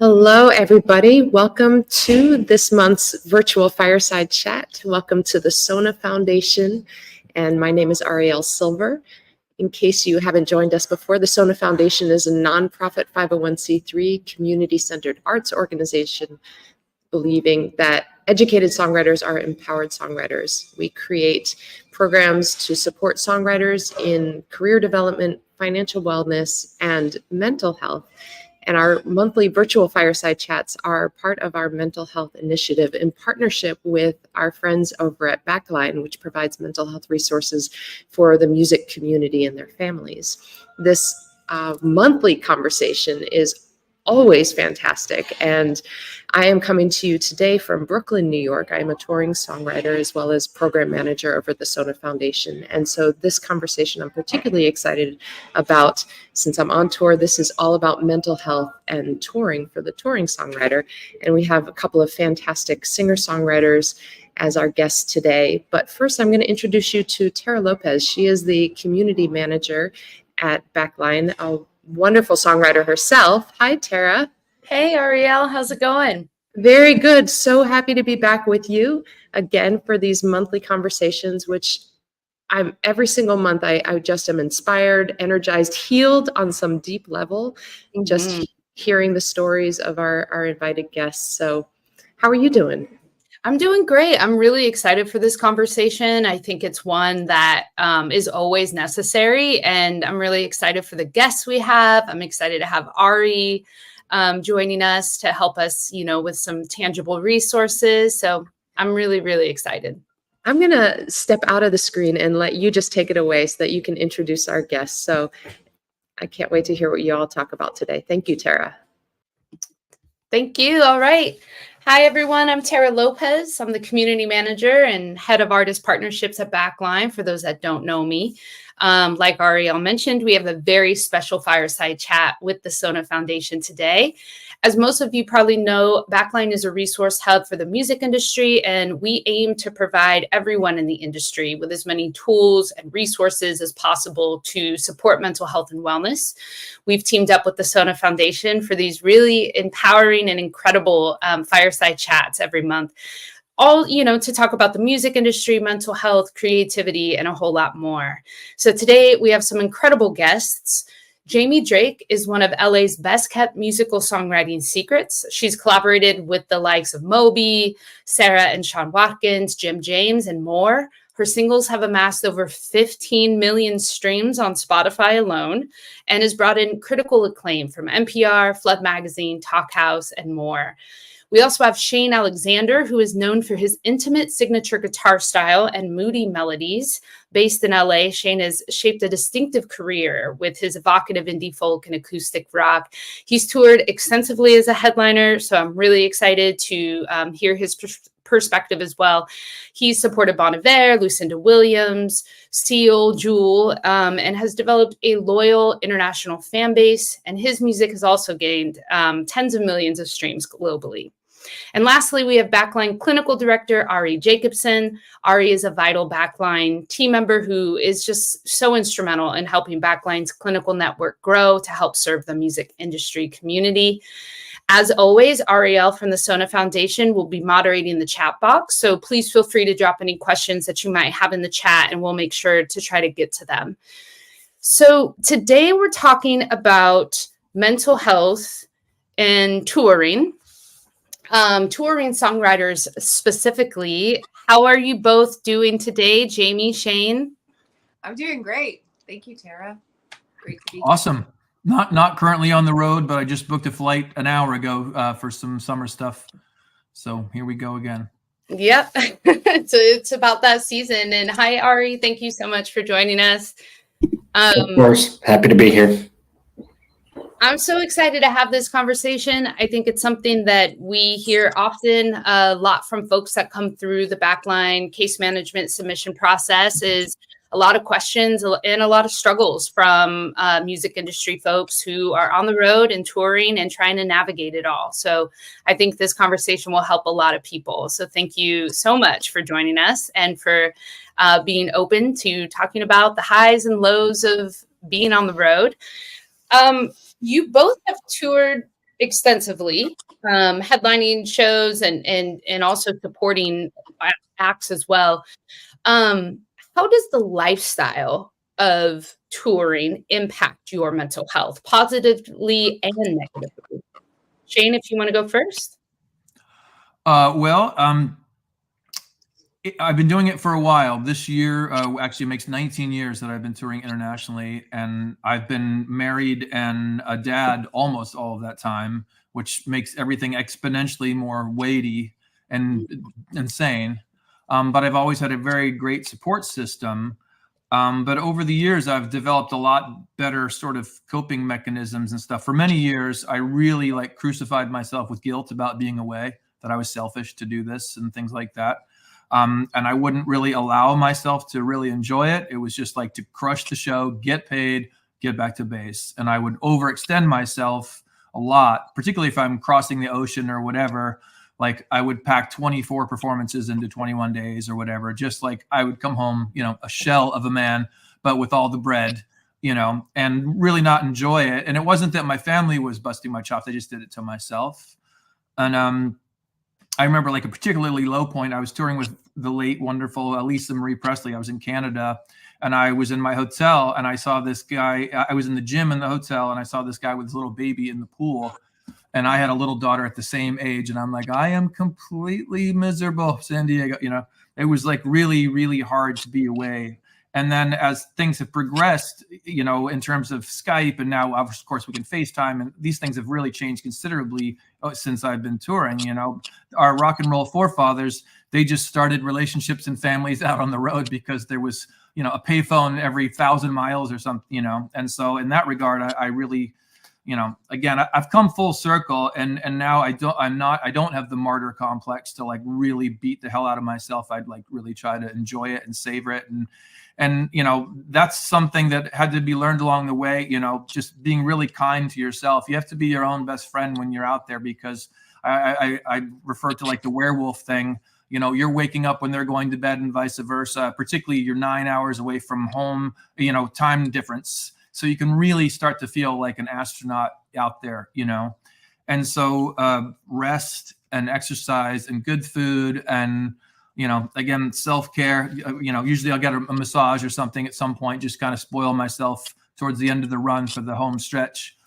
Hello, everybody. Welcome to this month's virtual Fireside Chat. Welcome to the SONA Foundation. And my name is Ariel Silver. In case you haven't joined us before, the SONA Foundation is a nonprofit 501c3 community-centered arts organization believing that educated songwriters are empowered songwriters. We create programs to support songwriters in career development, financial wellness, and mental health. And our monthly virtual Fireside Chats are part of our mental health initiative in partnership with our friends over at Backline, which provides mental health resources for the music community and their families. This monthly conversation is always fantastic. And I am coming to you today from Brooklyn, New York. I am a touring songwriter as well as program manager over at the SONA Foundation. And so this conversation I'm particularly excited about since I'm on tour. This is all about mental health and touring for the touring songwriter. And we have a couple of fantastic singer-songwriters as our guests today. But first, I'm going to introduce you to Terra Lopez. She is the community manager at Backline, a wonderful songwriter herself. Hi, Terra. Hey, Ariel. How's it going? Very good. So happy to be back with you again for these monthly conversations, which every single month I just am inspired, energized, healed on some deep level, just hearing the stories of our invited guests. So how are you doing? I'm doing great. I'm really excited for this conversation. I think it's one that is always necessary, and I'm really excited for the guests we have. I'm excited to have Ari joining us to help us, with some tangible resources. So I'm really, really excited. I'm going to step out of the screen and let you just take it away so that you can introduce our guests. So I can't wait to hear what you all talk about today. Thank you, Terra. Thank you. All right. Hi, everyone. I'm Terra Lopez. I'm the community manager and head of artist partnerships at Backline, for those that don't know me. Like Ariel mentioned, we have a very special fireside chat with the SONA Foundation today. As most of you probably know, Backline is a resource hub for the music industry, and we aim to provide everyone in the industry with as many tools and resources as possible to support mental health and wellness. We've teamed up with the SONA Foundation for these really empowering and incredible fireside chats every month. All, to talk about the music industry, mental health, creativity, and a whole lot more. So today we have some incredible guests. Jamie Drake is one of LA's best kept musical songwriting secrets. She's collaborated with the likes of Moby, Sarah and Sean Watkins, Jim James, and more. Her singles have amassed over 15 million streams on Spotify alone and has brought in critical acclaim from NPR, Flood Magazine, Talk House, and more. We also have Shane Alexander, who is known for his intimate signature guitar style and moody melodies. Based in LA, Shane has shaped a distinctive career with his evocative indie folk and acoustic rock. He's toured extensively as a headliner, so I'm really excited to hear his perspective as well. He's supported Bon Iver, Lucinda Williams, Seal, Jewel, and has developed a loyal international fan base. And his music has also gained tens of millions of streams globally. And lastly, we have Backline Clinical Director, Ari Jacobson. Ari is a vital Backline team member who is just so instrumental in helping Backline's clinical network grow to help serve the music industry community. As always, Ariel from the SONA Foundation will be moderating the chat box, so please feel free to drop any questions that you might have in the chat, and we'll make sure to try to get to them. So today we're talking about mental health and touring. Touring songwriters specifically. How are you both doing today, Jamie, Shane? I'm doing great. Thank you, Terra. Great to be awesome. Not currently on the road, but I just booked a flight an hour ago for some summer stuff. So here we go again. Yep. It's about that season. And hi, Ari. Thank you so much for joining us. Of course. Happy to be here. I'm so excited to have this conversation. I think it's something that we hear often a lot from folks that come through the Backline case management submission process is a lot of questions and a lot of struggles from music industry folks who are on the road and touring and trying to navigate it all. So I think this conversation will help a lot of people. So thank you so much for joining us and for being open to talking about the highs and lows of being on the road. You both have toured extensively, headlining shows and also supporting acts as well. Um, how does the lifestyle of touring impact your mental health, positively and negatively? Shane, if you want to go first. Well, I've been doing it for a while. This year actually makes 19 years that I've been touring internationally, and I've been married and a dad almost all of that time, which makes everything exponentially more weighty and insane. But I've always had a very great support system. But over the years, I've developed a lot better sort of coping mechanisms and stuff. For many years, I really like crucified myself with guilt about being away, that I was selfish to do this and things like that. And I wouldn't really allow myself to really enjoy it. It was just like to crush the show, get paid, get back to base. And I would overextend myself a lot, particularly if I'm crossing the ocean or whatever. Like I would pack 24 performances into 21 days or whatever. Just like I would come home, a shell of a man, but with all the bread, and really not enjoy it. And it wasn't that my family was busting my chops. I just did it to myself. And I remember like a particularly low point. I was touring with the late, wonderful Lisa Marie Presley. I was in Canada and I was in my hotel and I saw this guy. I was in the gym in the hotel and I saw this guy with his little baby in the pool. And I had a little daughter at the same age. And I'm like, I am completely miserable, San Diego. It was like really, really hard to be away. And then as things have progressed, in terms of Skype, and now, of course, we can FaceTime, and these things have really changed considerably since I've been touring. Our rock and roll forefathers, they just started relationships and families out on the road because there was, a payphone every 1,000 miles or something, And so in that regard, I really, again, I've come full circle, and now I don't have the martyr complex to like really beat the hell out of myself. I'd like really try to enjoy it and savor it. And that's something that had to be learned along the way, just being really kind to yourself. You have to be your own best friend when you're out there, because I refer to like the werewolf thing. You're waking up when they're going to bed and vice versa, particularly you're 9 hours away from home, time difference. So you can really start to feel like an astronaut out there, And so rest and exercise and good food and, again, self-care, usually I'll get a massage or something at some point, just kind of spoil myself towards the end of the run for the home stretch,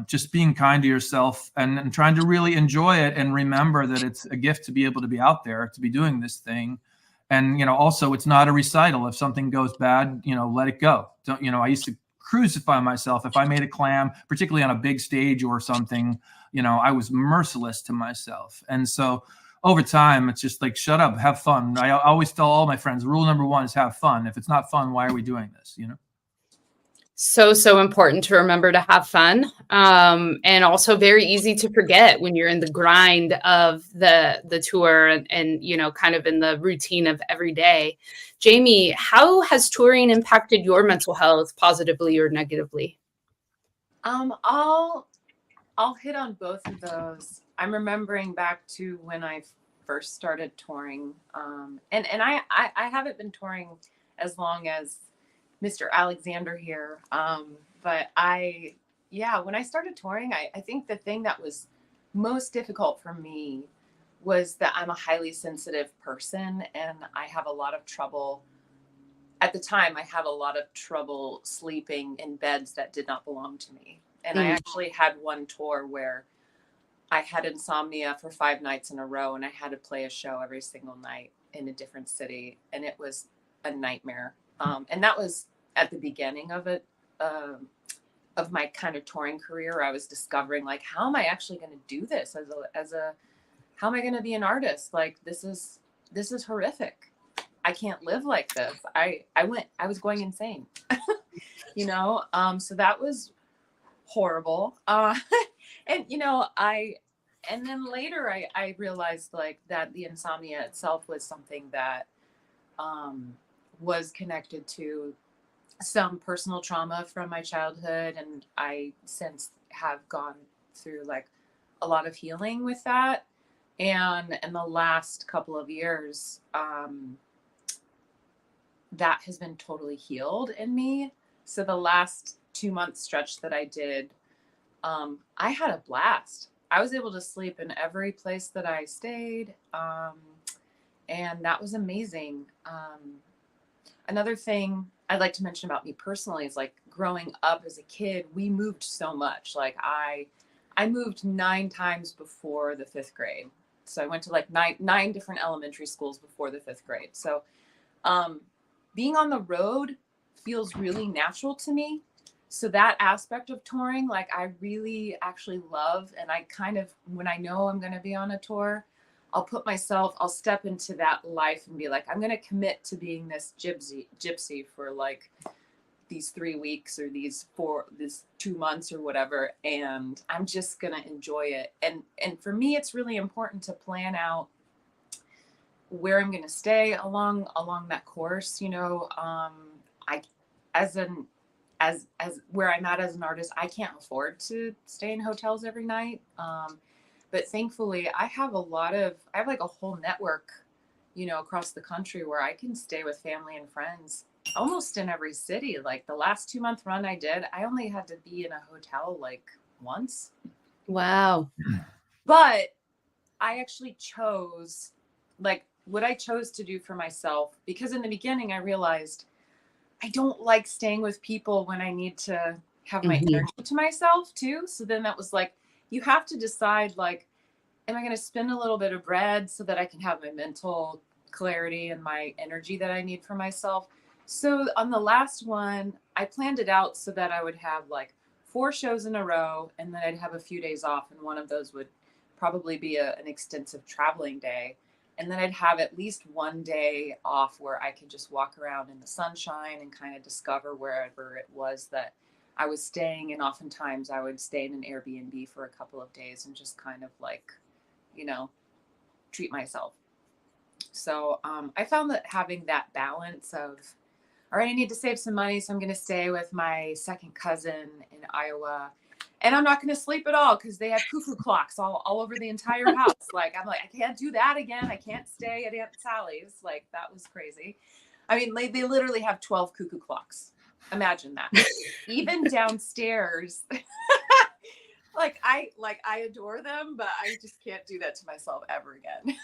just being kind to yourself and trying to really enjoy it and remember that it's a gift to be able to be out there, to be doing this thing. And, also it's not a recital. If something goes bad, let it go. Don't, I used to crucify myself if I made a clam, particularly on a big stage or something. I was merciless to myself. And so over time, it's just like, shut up, have fun. I always tell all my friends, rule number one is have fun. If it's not fun, why are we doing this? So important to remember to have fun, and also very easy to forget when you're in the grind of the tour and kind of in the routine of every day. Jamie, how has touring impacted your mental health, positively or negatively? I'll hit on both of those. I'm remembering back to when I first started touring, and I haven't been touring as long as Mr. Alexander here. But when I started touring, I think the thing that was most difficult for me was that I'm a highly sensitive person and I have a lot of trouble. At the time, I had a lot of trouble sleeping in beds that did not belong to me. And I actually had one tour where I had insomnia for 5 nights in a row and I had to play a show every single night in a different city. And it was a nightmare. And that was at the beginning of it, of my kind of touring career. I was discovering like, how am I actually going to do this how am I going to be an artist? Like, this is horrific. I can't live like this. I was going insane, so that was horrible. And then later I realized like that the insomnia itself was something that was connected to some personal trauma from my childhood. And I since have gone through like a lot of healing with that. And in the last couple of years, that has been totally healed in me. So the last 2-month stretch that I did I had a blast. I was able to sleep in every place that I stayed. And that was amazing. Another thing I'd like to mention about me personally is like growing up as a kid, we moved so much. Like I moved 9 times before the 5th grade. So I went to like nine different elementary schools before the 5th grade. So being on the road feels really natural to me. So that aspect of touring, like I really actually love, and I kind of, when I know I'm going to be on a tour, I'll step into that life and be like, I'm going to commit to being this gypsy for like these 3 weeks or this 2 months or whatever. And I'm just going to enjoy it. And for me, it's really important to plan out where I'm going to stay along that course. You know, as where I'm at as an artist, I can't afford to stay in hotels every night. But thankfully I have like a whole network, you know, across the country where I can stay with family and friends almost in every city. Like the last 2-month run I did, I only had to be in a hotel like once. Wow. But I actually chose like what I chose to do for myself, because in the beginning I realized I don't like staying with people when I need to have my energy to myself too. So then that was like, you have to decide, like, am I going to spend a little bit of bread so that I can have my mental clarity and my energy that I need for myself? So on the last one, I planned it out so that I would have like 4 shows in a row, and then I'd have a few days off. And one of those would probably be an extensive traveling day. And then I'd have at least 1 day off where I could just walk around in the sunshine and kind of discover wherever it was that I was staying. And oftentimes I would stay in an Airbnb for a couple of days and just kind of like, you know, treat myself. So I found that having that balance of, all right, I need to save some money, so I'm going to stay with my second cousin in Iowa. And I'm not going to sleep at all because they have cuckoo clocks all over the entire house. Like, I'm like, I can't do that again. I can't stay at Aunt Sally's. Like, that was crazy. I mean, they literally have 12 cuckoo clocks. Imagine that. Even downstairs. I adore them, but I just can't do that to myself ever again.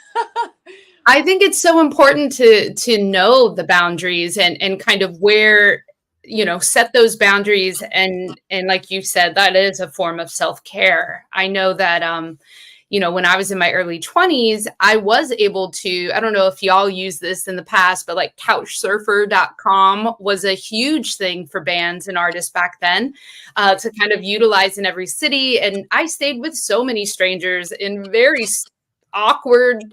I think it's so important to know the boundaries and kind of where, you know, set those boundaries. And like you said, that is a form of self-care. I know that, you know, when I was in my early 20s, I was able to, I don't know if y'all use this in the past, but like couchsurfer.com was a huge thing for bands and artists back then, to kind of utilize in every city. And I stayed with so many strangers in very awkward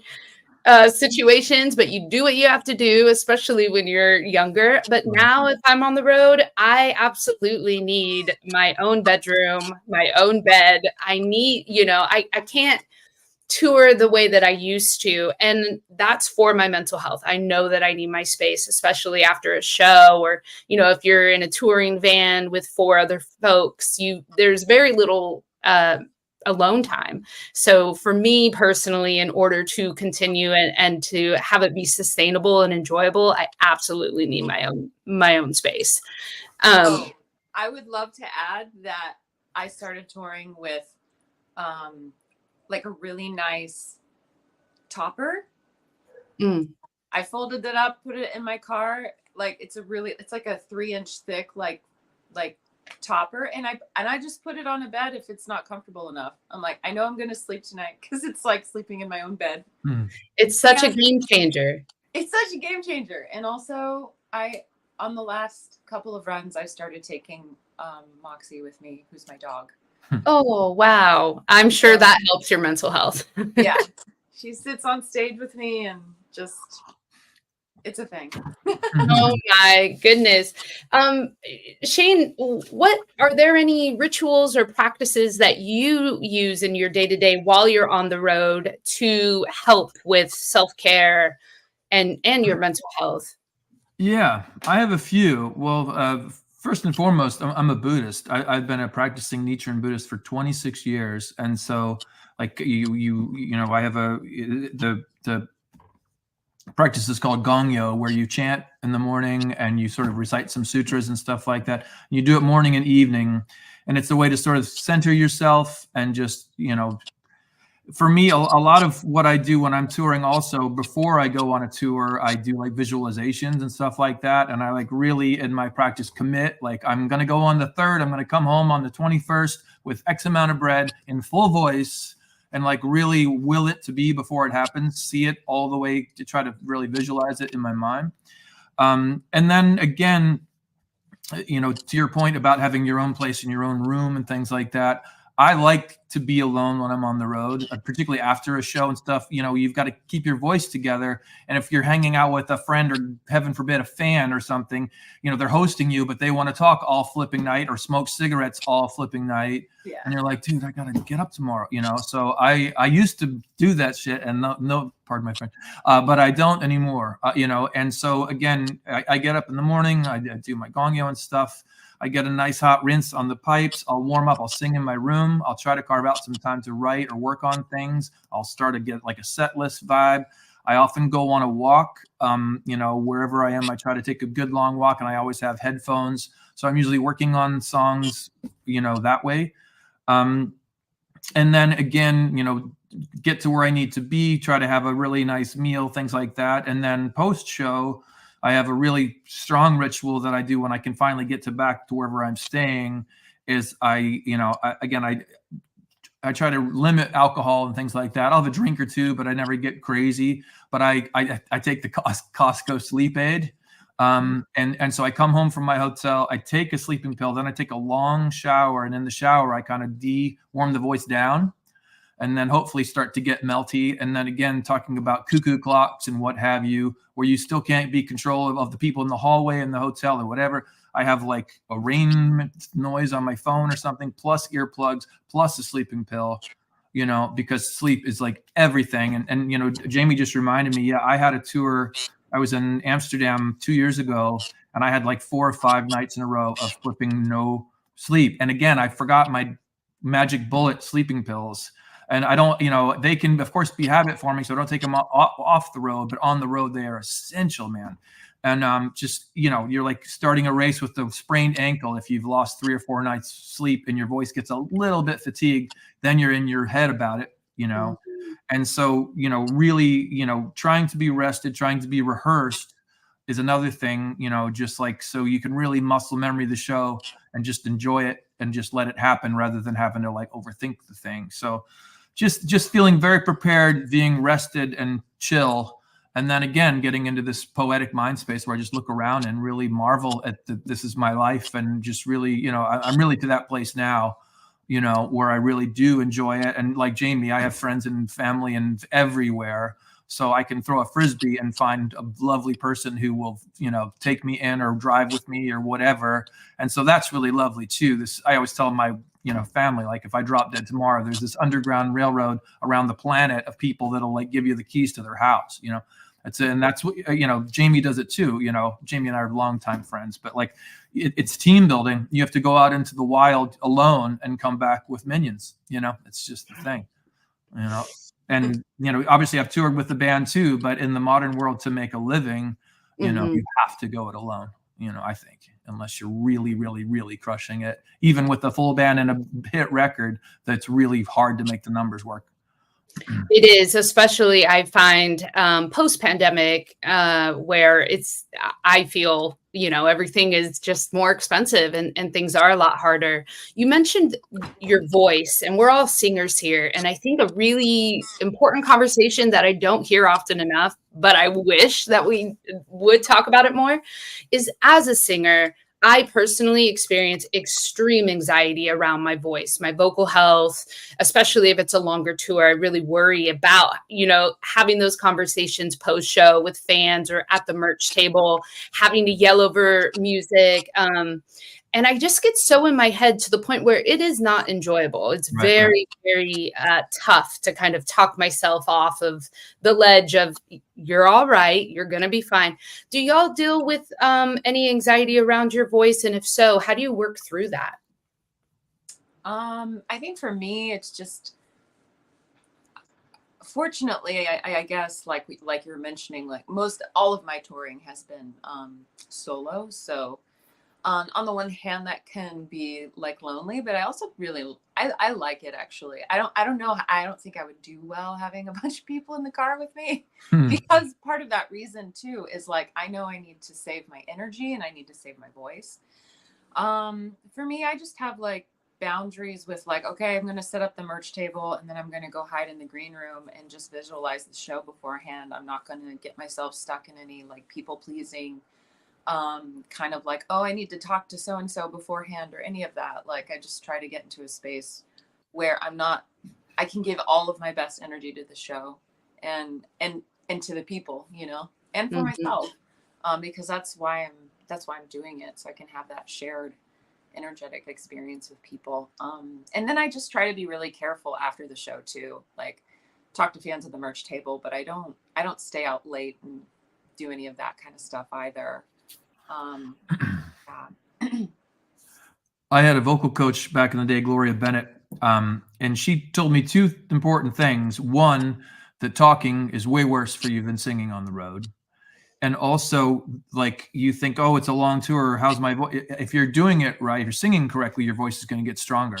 situations, but you do what you have to do, especially when you're younger. But now if I'm on the road, I absolutely need my own bedroom, my own bed. I need, you know, I can't tour the way that I used to. And that's for my mental health. I know that I need my space, especially after a show, or, you know, if you're in a touring van with 4 other folks, there's very little alone time. So for me personally, in order to continue and to have it be sustainable and enjoyable, I absolutely need my own space. I would love to add that I started touring with like a really nice topper. I folded it up, put it in my car. Like it's like a 3-inch thick like topper, and I just put it on a bed if it's not comfortable enough. I'm like, I know I'm gonna sleep tonight because it's like sleeping in my own bed. It's such a game changer. It's such a game changer. And also on the last couple of runs, I started taking Moxie with me, who's my dog. Oh wow, I'm sure that helps your mental health. Yeah, she sits on stage with me and just, it's a thing. Oh my goodness. Shane, what are there any rituals or practices that you use in your day-to-day while you're on the road to help with self-care and your mental health? Yeah, I have a few. Well, first and foremost, I'm a Buddhist. I've been a practicing Nichiren Buddhist for 26 years. And so like you know, I have the practice is called Gongyo, where you chant in the morning and you sort of recite some sutras and stuff like that. You do it morning and evening. and it's a way to sort of center yourself and just, for me, a lot of what I do when I'm touring also, before I go on a tour, I do like visualizations and stuff like that. And I like really in my practice commit, like I'm going to go on the 3rd, I'm going to come home on the 21st with X amount of bread in full voice, and like really will it to be before it happens, see it all the way to try to really visualize it in my mind. And then again, to your point about having your own place in your own room and things like that, I like to be alone when I'm on the road, particularly after a show and stuff. You've got to keep your voice together. And if you're hanging out with a friend or, heaven forbid, a fan or something, they're hosting you, but they want to talk all flipping night or smoke cigarettes all flipping night. Yeah. And you're like, dude, I got to get up tomorrow, So I used to do that shit, and no, pardon my French, but I don't anymore, And so again, I get up in the morning, I do my gongyo and stuff. I get a nice hot rinse on the pipes. I'll warm up. I'll sing in my room. I'll try to carve out some time to write or work on things. I'll start to get like a set list vibe. I often go on a walk, wherever I am. I try to take a good long walk, and I always have headphones. So I'm usually working on songs, that way. And then again, get to where I need to be, try to have a really nice meal, things like that. And then post-show, I have a really strong ritual that I do when I can finally get back to wherever I'm staying. Is I try to limit alcohol and things like that. I'll have a drink or two, but I never get crazy. But I take the Costco sleep aid, and so I come home from my hotel. I take a sleeping pill, then I take a long shower, and in the shower I kind of warm the voice down, and then hopefully start to get melty. And then again, talking about cuckoo clocks and what have you, where you still can't be control of the people in the hallway in the hotel or whatever. I have like a rain noise on my phone or something, plus earplugs, plus a sleeping pill, because sleep is like everything. And Jamie just reminded me, I had a tour. I was in Amsterdam 2 years ago, and I had like 4 or 5 nights in a row of flipping no sleep. And again, I forgot my magic bullet sleeping pills. And I don't, they can, of course, be habit forming, so don't take them off the road, but on the road, they are essential, man. And just, you're like starting a race with a sprained ankle. If you've lost 3 or 4 nights sleep and your voice gets a little bit fatigued, then you're in your head about it, And so, really, trying to be rested, trying to be rehearsed is another thing, just like, so you can really muscle memory the show and just enjoy it and just let it happen rather than having to like overthink the thing. So just feeling very prepared, being rested and chill. And then again, getting into this poetic mind space where I just look around and really marvel at this is my life. And just really, I'm really to that place now, where I really do enjoy it. And like Jamie, I have friends and family and everywhere. So I can throw a Frisbee and find a lovely person who will, take me in or drive with me or whatever. And so that's really lovely too. I always tell my, family, like if I drop dead tomorrow, there's this underground railroad around the planet of people that'll like give you the keys to their house, and that's what, Jamie does it too. Jamie and I are longtime friends, but like it's team building. You have to go out into the wild alone and come back with minions, it's just the thing, And, obviously I've toured with the band too, but in the modern world to make a living, you have to go it alone, I think, unless you're really, really, really crushing it. Even with the full band and a hit record, that's really hard to make the numbers work. It is, especially I find post-pandemic where I feel, everything is just more expensive and things are a lot harder. You mentioned your voice, and we're all singers here. And I think a really important conversation that I don't hear often enough, but I wish that we would talk about it more, is as a singer, I personally experience extreme anxiety around my voice, my vocal health, especially if it's a longer tour. I really worry about, having those conversations post-show with fans or at the merch table, having to yell over music. And I just get so in my head to the point where it is not enjoyable. It's very, very tough to kind of talk myself off of the ledge of, you're all right, you're going to be fine. Do y'all deal with any anxiety around your voice? And if so, how do you work through that? I think for me, it's just, fortunately, I guess, like you're mentioning, like all of my touring has been solo. So on the one hand, that can be like lonely, but I also really, I like it actually. I don't know. I don't think I would do well having a bunch of people in the car with me because part of that reason too is like, I know I need to save my energy and I need to save my voice. For me, I just have like boundaries with like, okay, I'm going to set up the merch table and then I'm going to go hide in the green room and just visualize the show beforehand. I'm not going to get myself stuck in any like people pleasing kind of like, oh, I need to talk to so-and-so beforehand or any of that. Like, I just try to get into a space where I can give all of my best energy to the show and to the people, you know, and for myself, because that's why I'm doing it. So I can have that shared energetic experience with people. And then I just try to be really careful after the show too, like talk to fans at the merch table, but I don't stay out late and do any of that kind of stuff either. I had a vocal coach back in the day, Gloria Bennett, and she told me two important things. One, that talking is way worse for you than singing on the road. And also, like, you think, oh, it's a long tour. How's my voice? If you're doing it right, if you're singing correctly, your voice is going to get stronger.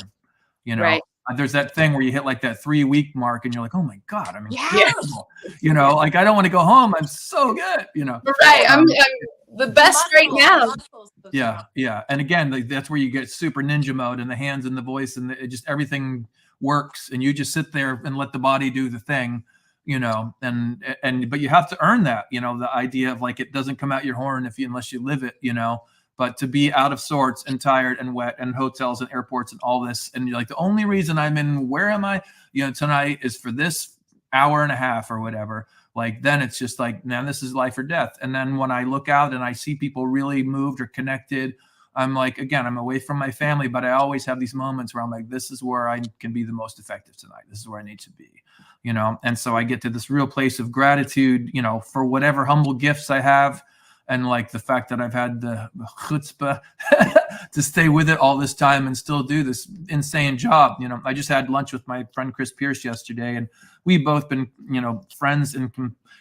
You know, Right. There's that thing where you hit like that 3-week mark and you're like, oh my God, I'm Yeah. incredible. You know, like, I don't want to go home. I'm so good, you know. Right. I'm the best right now. Yeah. And again, that's where you get super ninja mode and the hands and the voice and it just everything works and you just sit there and let the body do the thing, you know, but you have to earn that, you know, the idea of like, it doesn't come out your horn unless you live it, you know, but to be out of sorts and tired and wet and hotels and airports and all this. And you're like, the only reason I'm in, where am I, you know, tonight is for this hour and a half or whatever. Like, then it's just like, man, this is life or death. And then when I look out and I see people really moved or connected, I'm like, again, I'm away from my family, but I always have these moments where I'm like, this is where I can be the most effective tonight. This is where I need to be, you know? And so I get to this real place of gratitude, you know, for whatever humble gifts I have. And like the fact that I've had the chutzpah to stay with it all this time and still do this insane job. You know, I just had lunch with my friend Chris Pierce yesterday, and we've both been, you know, friends and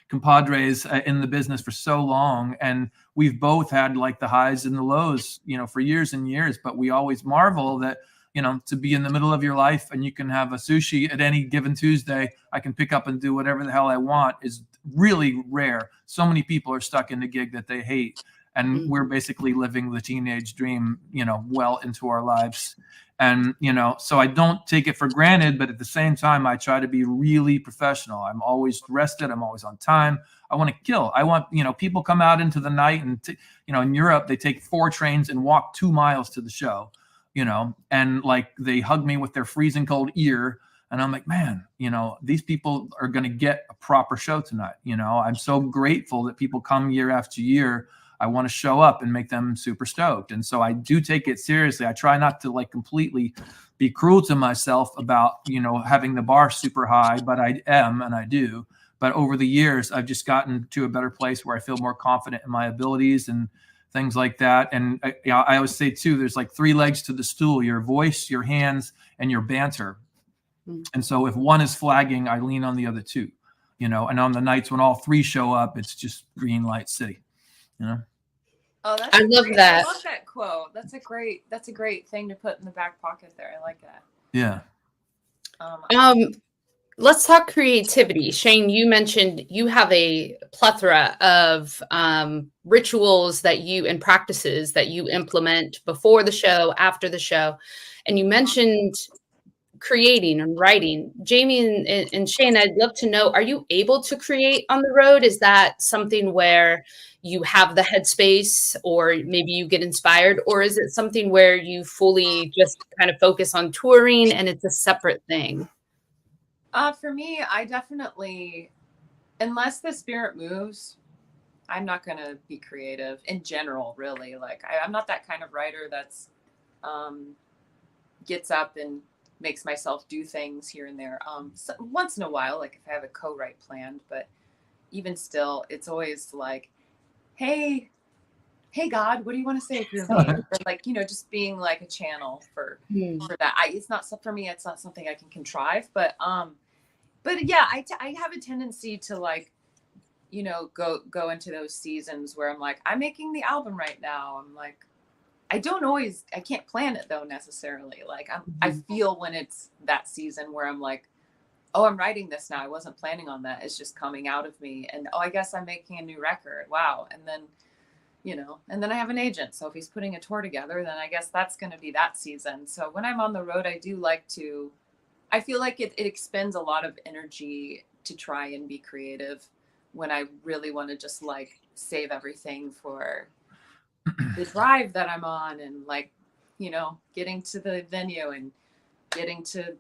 compadres in the business for so long. And we've both had like the highs and the lows, you know, for years and years. But we always marvel that, you know, to be in the middle of your life and you can have a sushi at any given Tuesday, I can pick up and do whatever the hell I want is really rare. So many people are stuck in the gig that they hate. And we're basically living the teenage dream, you know, well into our lives. And, you know, so I don't take it for granted, but at the same time, I try to be really professional. I'm always rested. I'm always on time. I want to kill. I want, you know, people come out into the night and, you know, in Europe, they take 4 trains and walk 2 miles to the show, you know, and like they hug me with their freezing cold ear. And I'm like, man, you know, these people are going to get a proper show tonight. You know, I'm so grateful that people come year after year. I want to show up and make them super stoked. And so I do take it seriously. I try not to like completely be cruel to myself about, you know, having the bar super high, but I am, and I do. But over the years, I've just gotten to a better place where I feel more confident in my abilities and things like that. And I always say too, there's like 3 legs to the stool: your voice, your hands, and your banter. And so if one is flagging, I lean on the other 2, you know, and on the nights when all 3 show up, it's just green light city, you know? Oh, I love that. I love that quote. That's a great thing to put in the back pocket there. I like that. Yeah. Let's talk creativity. Shane, you mentioned you have a plethora of rituals that you and practices that you implement before the show, after the show. And you mentioned creating and writing. Jamie and Shane, I'd love to know, are you able to create on the road? Is that something where you have the headspace, or maybe you get inspired, or is it something where you fully just kind of focus on touring and it's a separate thing? For me, I definitely, unless the spirit moves, I'm not going to be creative in general, really. Like I'm not that kind of writer that's gets up and makes myself do things here and there. So once in a while, like if I have a co-write planned, but even still, it's always like, hey God, what do you want to say through me? Or like, you know, just being like a channel for that. It's not for me. It's not something I can contrive, but yeah, I have a tendency to like, you know, go into those seasons where I'm like, I'm making the album right now. I'm like, I can't plan it though necessarily. Like I feel when it's that season where I'm like, oh, I'm writing this now. I wasn't planning on that. It's just coming out of me. And oh, I guess I'm making a new record. Wow. And then, and then I have an agent. So if he's putting a tour together, then I guess that's going to be that season. So when I'm on the road, I feel like it expends a lot of energy to try and be creative when I really want to just like save everything for the drive that I'm on, and like, getting to the venue and getting to,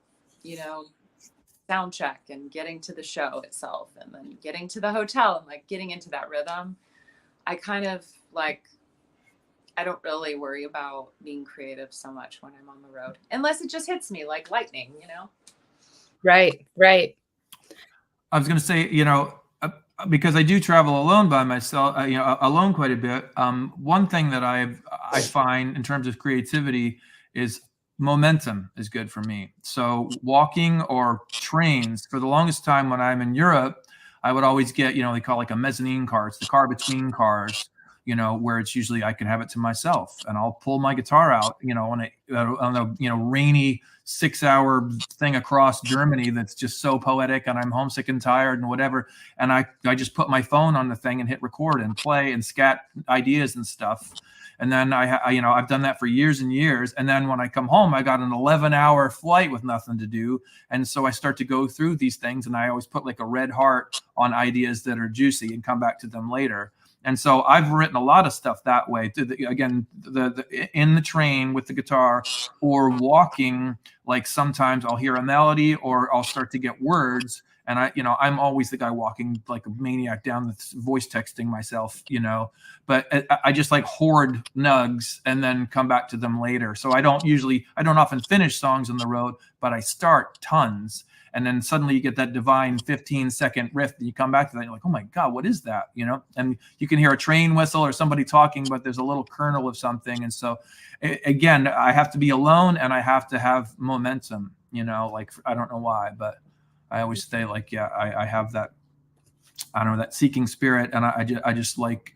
sound check and getting to the show itself and then getting to the hotel and like getting into that rhythm. I kind of like, I don't really worry about being creative so much when I'm on the road, unless it just hits me like lightning, Right. I was going to say, because I do travel alone by myself, alone quite a bit. One thing that I find in terms of creativity is momentum is good for me. So walking or trains, for the longest time when I'm in Europe, I would always get, they call it like a mezzanine car. It's the car between cars, where it's usually I can have it to myself, and I'll pull my guitar out, on a rainy 6-hour thing across Germany that's just so poetic, and I'm homesick and tired and whatever. And I just put my phone on the thing and hit record and play and scat ideas and stuff. And then I've done that for years and years. And then when I come home, I got an 11-hour flight with nothing to do. And so I start to go through these things, and I always put like a red heart on ideas that are juicy and come back to them later. And so I've written a lot of stuff that way. Again, in the train with the guitar, or walking, like sometimes I'll hear a melody or I'll start to get words. And I'm always the guy walking like a maniac down the voice texting myself, but I just like hoard nugs and then come back to them later. So I don't often finish songs on the road, but I start tons. And then suddenly you get that divine 15-second riff that you come back to that. And you're like, oh my God, what is that? And you can hear a train whistle or somebody talking, but there's a little kernel of something. And so again, I have to be alone and I have to have momentum, like, I don't know why, but I always say like, yeah, I have that, I don't know, that seeking spirit. And I just like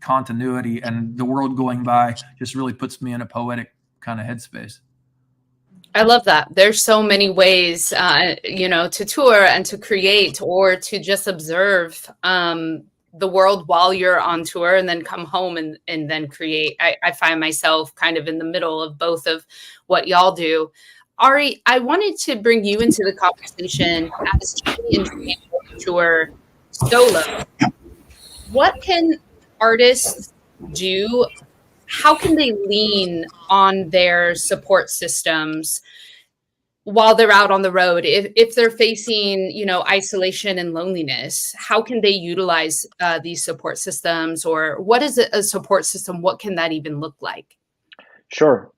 continuity, and the world going by just really puts me in a poetic kind of headspace. I love that. There's so many ways, to tour and to create, or to just observe the world while you're on tour, and then come home and then create. I find myself kind of in the middle of both of what y'all do. Ari, I wanted to bring you into the conversation as you tour solo. What can artists do? How can they lean on their support systems while they're out on the road? If they're facing, isolation and loneliness, how can they utilize these support systems? Or what is a support system? What can that even look like? Sure.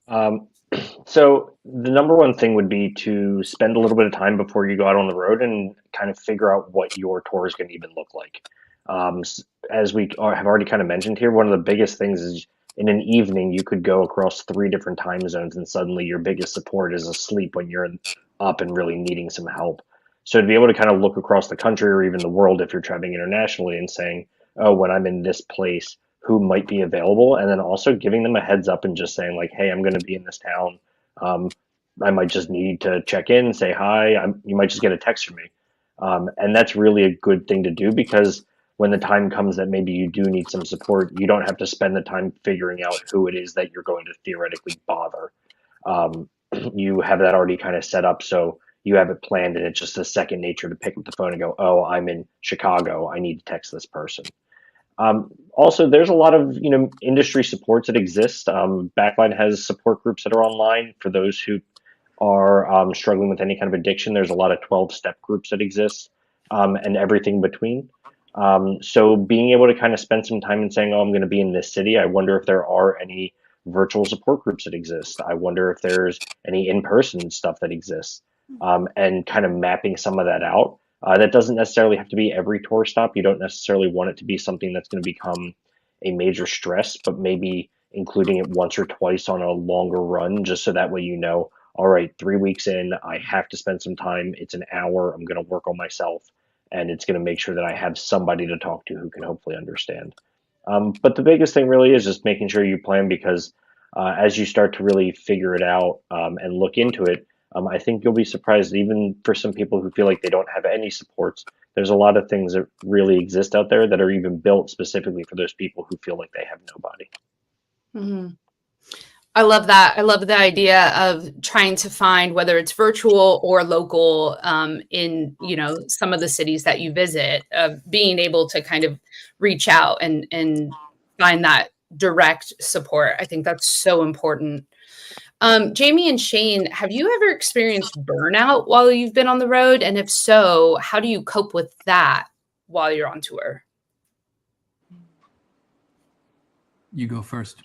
So the number one thing would be to spend a little bit of time before you go out on the road and kind of figure out what your tour is going to even look like. As we have already kind of mentioned here, one of the biggest things is in an evening, you could go across 3 different time zones, and suddenly your biggest support is asleep when you're up and really needing some help. So to be able to kind of look across the country or even the world if you're traveling internationally and saying, oh, when I'm in this place, who might be available, and then also giving them a heads up and just saying like, hey, I'm going to be in this town. I might just need to check in, say hi. You might just get a text from me. And that's really a good thing to do, because when the time comes that maybe you do need some support, you don't have to spend the time figuring out who it is that you're going to theoretically bother. You have that already kind of set up, so you have it planned, and it's just a second nature to pick up the phone and go, oh, I'm in Chicago. I need to text this person. Also, there's a lot of industry supports that exist. Backline has support groups that are online for those who are struggling with any kind of addiction. There's a lot of 12-step groups that exist, and everything between. So being able to kind of spend some time and saying, oh, I'm going to be in this city. I wonder if there are any virtual support groups that exist. I wonder if there's any in-person stuff that exists, and kind of mapping some of that out. That doesn't necessarily have to be every tour stop. You don't necessarily want it to be something that's going to become a major stress, but maybe including it once or twice on a longer run, just so that way all right, 3 weeks in, I have to spend some time. It's an hour. I'm going to work on myself, and it's going to make sure that I have somebody to talk to who can hopefully understand. But the biggest thing really is just making sure you plan, because as you start to really figure it out and look into it, I think you'll be surprised, even for some people who feel like they don't have any supports. There's a lot of things that really exist out there that are even built specifically for those people who feel like they have nobody. Mhm. I love that. I love the idea of trying to find, whether it's virtual or local, in, you know, some of the cities that you visit, being able to kind of reach out and find that direct support. I think that's so important. Jamie and Shane, have you ever experienced burnout while you've been on the road? And if so, how do you cope with that while you're on tour? You go first.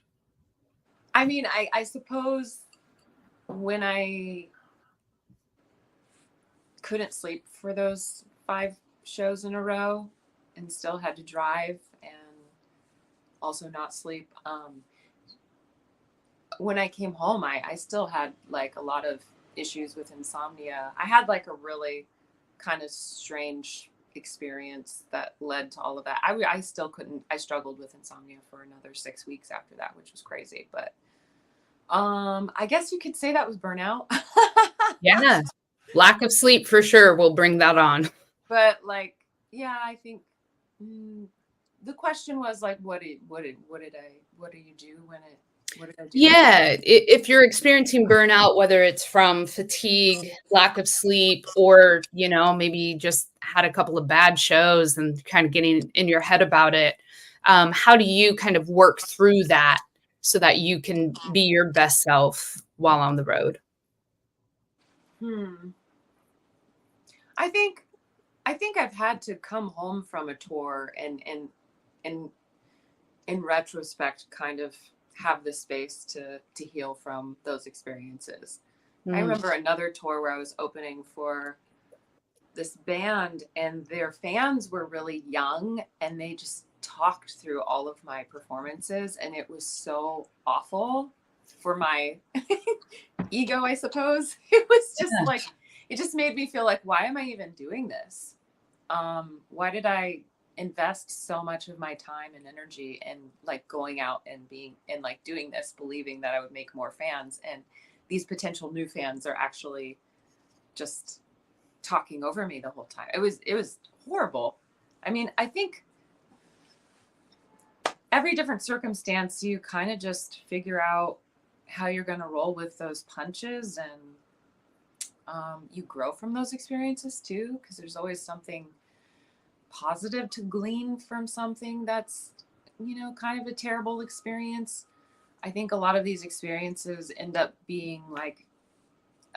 I mean, I suppose when I couldn't sleep for those 5 shows in a row and still had to drive and also not sleep, when I came home, I still had like a lot of issues with insomnia. I had like a really kind of strange experience that led to all of that. I still couldn't, I struggled with insomnia for another 6 weeks after that, which was crazy. But I guess you could say that was burnout. Yeah. Lack of sleep for sure will bring that on. But like, yeah, I think the question was like, what do you do when what did I do? Yeah, if you're experiencing burnout, whether it's from fatigue, lack of sleep, or, you know, maybe just had a couple of bad shows and kind of getting in your head about it, how do you kind of work through that so that you can be your best self while on the road? I think I've had to come home from a tour and in retrospect kind of have the space to heal from those experiences. I remember another tour where I was opening for this band and their fans were really young and they just talked through all of my performances and it was so awful for my ego, I suppose. It was just like, it just made me feel like, why am I even doing this? Why did I invest so much of my time and energy in like going out and being and like doing this, believing that I would make more fans, and these potential new fans are actually just talking over me the whole time. It was horrible. I mean, I think every different circumstance, you kind of just figure out how you're going to roll with those punches, and you grow from those experiences too, because there's always something positive to glean from something that's, you know, kind of a terrible experience. I think a lot of these experiences end up being like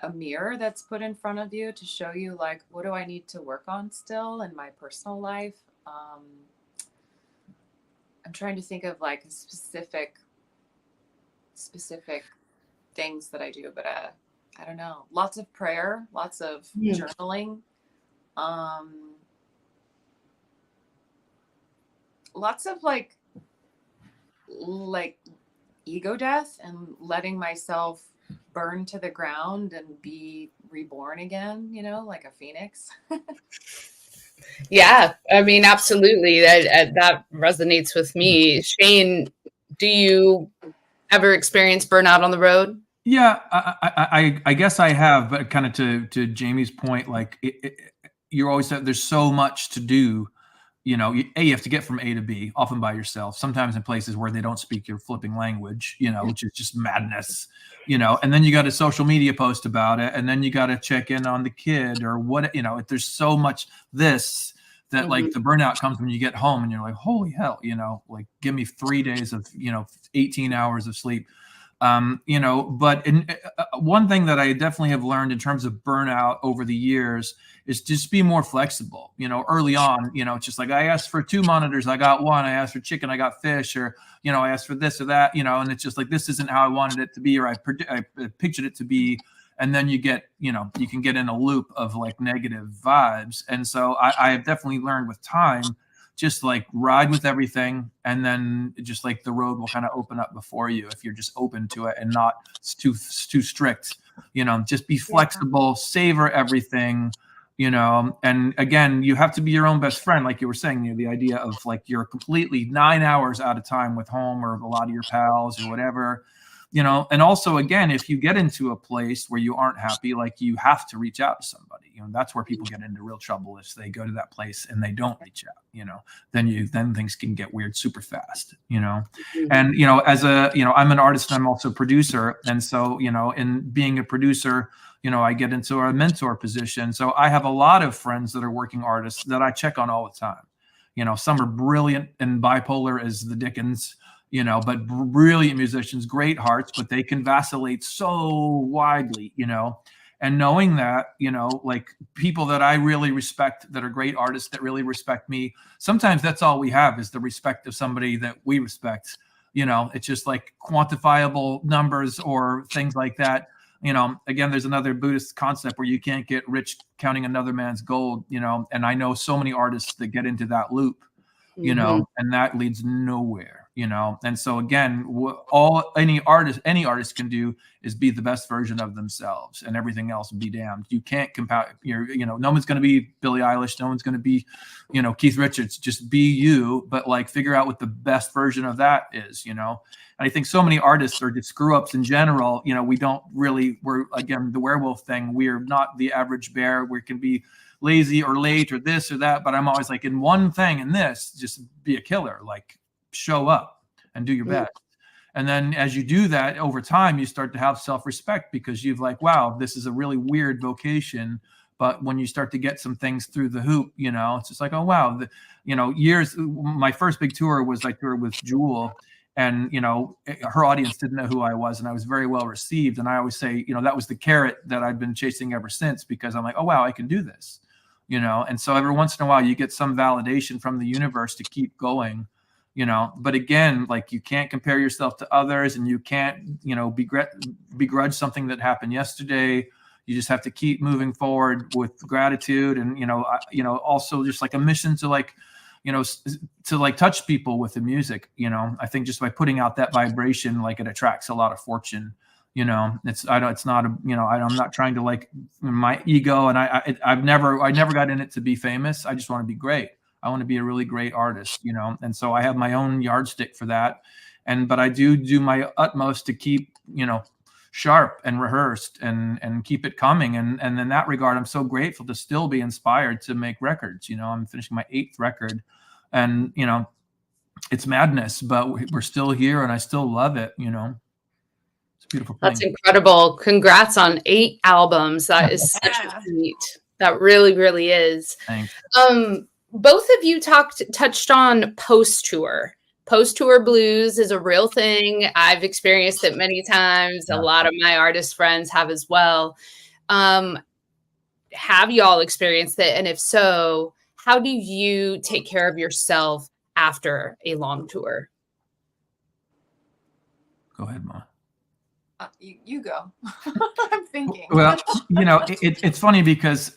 a mirror that's put in front of you to show you like, what do I need to work on still in my personal life? I'm trying to think of like a specific things that I do, but I don't know. Lots of prayer, lots of journaling, lots of like ego death and letting myself burn to the ground and be reborn again, you know, like a phoenix. Yeah, I mean, absolutely. That resonates with me. Shane, do you ever experience burnout on the road? Yeah, I guess I have, but kind of to Jamie's point, like you're always, there's so much to do. You know, you have to get from A to B, often by yourself, sometimes in places where they don't speak your flipping language, you know, which is just madness, you know, and then you got a social media post about it. And then you got to check in on the kid or what, you know, there's so much that like the burnout comes when you get home and you're like, holy hell, you know, like give me 3 days of, you know, 18 hours of sleep. You know, but one thing that I definitely have learned in terms of burnout over the years is just be more flexible. You know, early on, you know, it's just like I asked for 2 monitors, I got 1. I asked for chicken, I got fish, or, you know, I asked for this or that, you know, and it's just like, this isn't how I wanted it to be, or I pictured it to be. And then you get, you know, you can get in a loop of like negative vibes. And so I have definitely learned with time, just like ride with everything, and then just like the road will kind of open up before you if you're just open to it and not too strict. You know, just be flexible, savor everything, you know. And again, you have to be your own best friend, like you were saying, you know, the idea of like you're completely 9 hours out of time with home or a lot of your pals or whatever. you know, and also, again, if you get into a place where you aren't happy, like, you have to reach out to somebody. You know, that's where people get into real trouble, if they go to that place and they don't reach out, you know, then things can get weird super fast, you know. And, you know, as a, you know, I'm an artist and I'm also a producer. And so, you know, in being a producer, you know, I get into a mentor position. So I have a lot of friends that are working artists that I check on all the time. You know, some are brilliant and bipolar as the Dickens, you know, but brilliant musicians, great hearts, but they can vacillate so widely, you know. And knowing that, you know, like, people that I really respect, that are great artists, that really respect me, sometimes that's all we have, is the respect of somebody that we respect. You know, it's just like quantifiable numbers or things like that. You know, again, there's another Buddhist concept where you can't get rich counting another man's gold, you know, and I know so many artists that get into that loop, you know, and that leads nowhere, you know. And so, again, any artist can do is be the best version of themselves, and everything else be damned. You can't compare, you know, no one's going to be Billie Eilish, no one's going to be, you know, Keith Richards. Just be you, but like, figure out what the best version of that is, you know. And I think so many artists are just screw ups in general. You know, we're, again, the werewolf thing. We're not the average bear. We can be lazy or late or this or that, but I'm always like, in one thing, in this, just be a killer, like, show up and do your best. And then as you do that over time, you start to have self-respect, because you've like, wow, this is a really weird vocation. But when you start to get some things through the hoop, you know, it's just like, oh, wow. You know, my first big tour was I toured with Jewel, and, you know, her audience didn't know who I was, and I was very well received. And I always say, you know, that was the carrot that I've been chasing ever since, because I'm like, oh, wow, I can do this, you know. And so every once in a while you get some validation from the universe to keep going, you know. But again, like, you can't compare yourself to others, and you can't, you know, begrudge something that happened yesterday. You just have to keep moving forward with gratitude, and, you know, also just like a mission to, like, you know, to like touch people with the music. You know, I think just by putting out that vibration, like, it attracts a lot of fortune. You know, it's not a, you know, I'm not trying to, like, my ego, and I never got in it to be famous. I just want to be great. I want to be a really great artist, you know. And so I have my own yardstick for that. But I do my utmost to keep, you know, sharp and rehearsed and keep it coming. And in that regard, I'm so grateful to still be inspired to make records. You know, I'm finishing my 8th record, and, you know, it's madness, but we're still here, and I still love it. You know, it's a beautiful thing. That's incredible. Congrats on 8 albums. That is such a feat. That really, really is. Thanks. Both of you touched on post-tour. Post-tour blues is a real thing. I've experienced it many times. Yeah. A lot of my artist friends have as well. Have y'all experienced it? And if so, how do you take care of yourself after a long tour? Go ahead, Ma. You go. I'm thinking. Well, you know, it's funny because,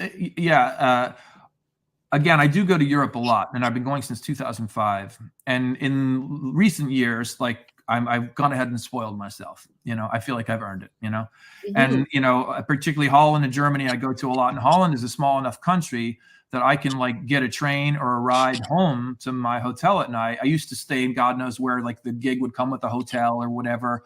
again, I do go to Europe a lot, and I've been going since 2005. And in recent years, like, I've gone ahead and spoiled myself. You know, I feel like I've earned it, you know. And, you know, particularly Holland and Germany, I go to a lot. And Holland is a small enough country that I can, like, get a train or a ride home to my hotel at night. I used to stay in God knows where, like, the gig would come with a hotel or whatever.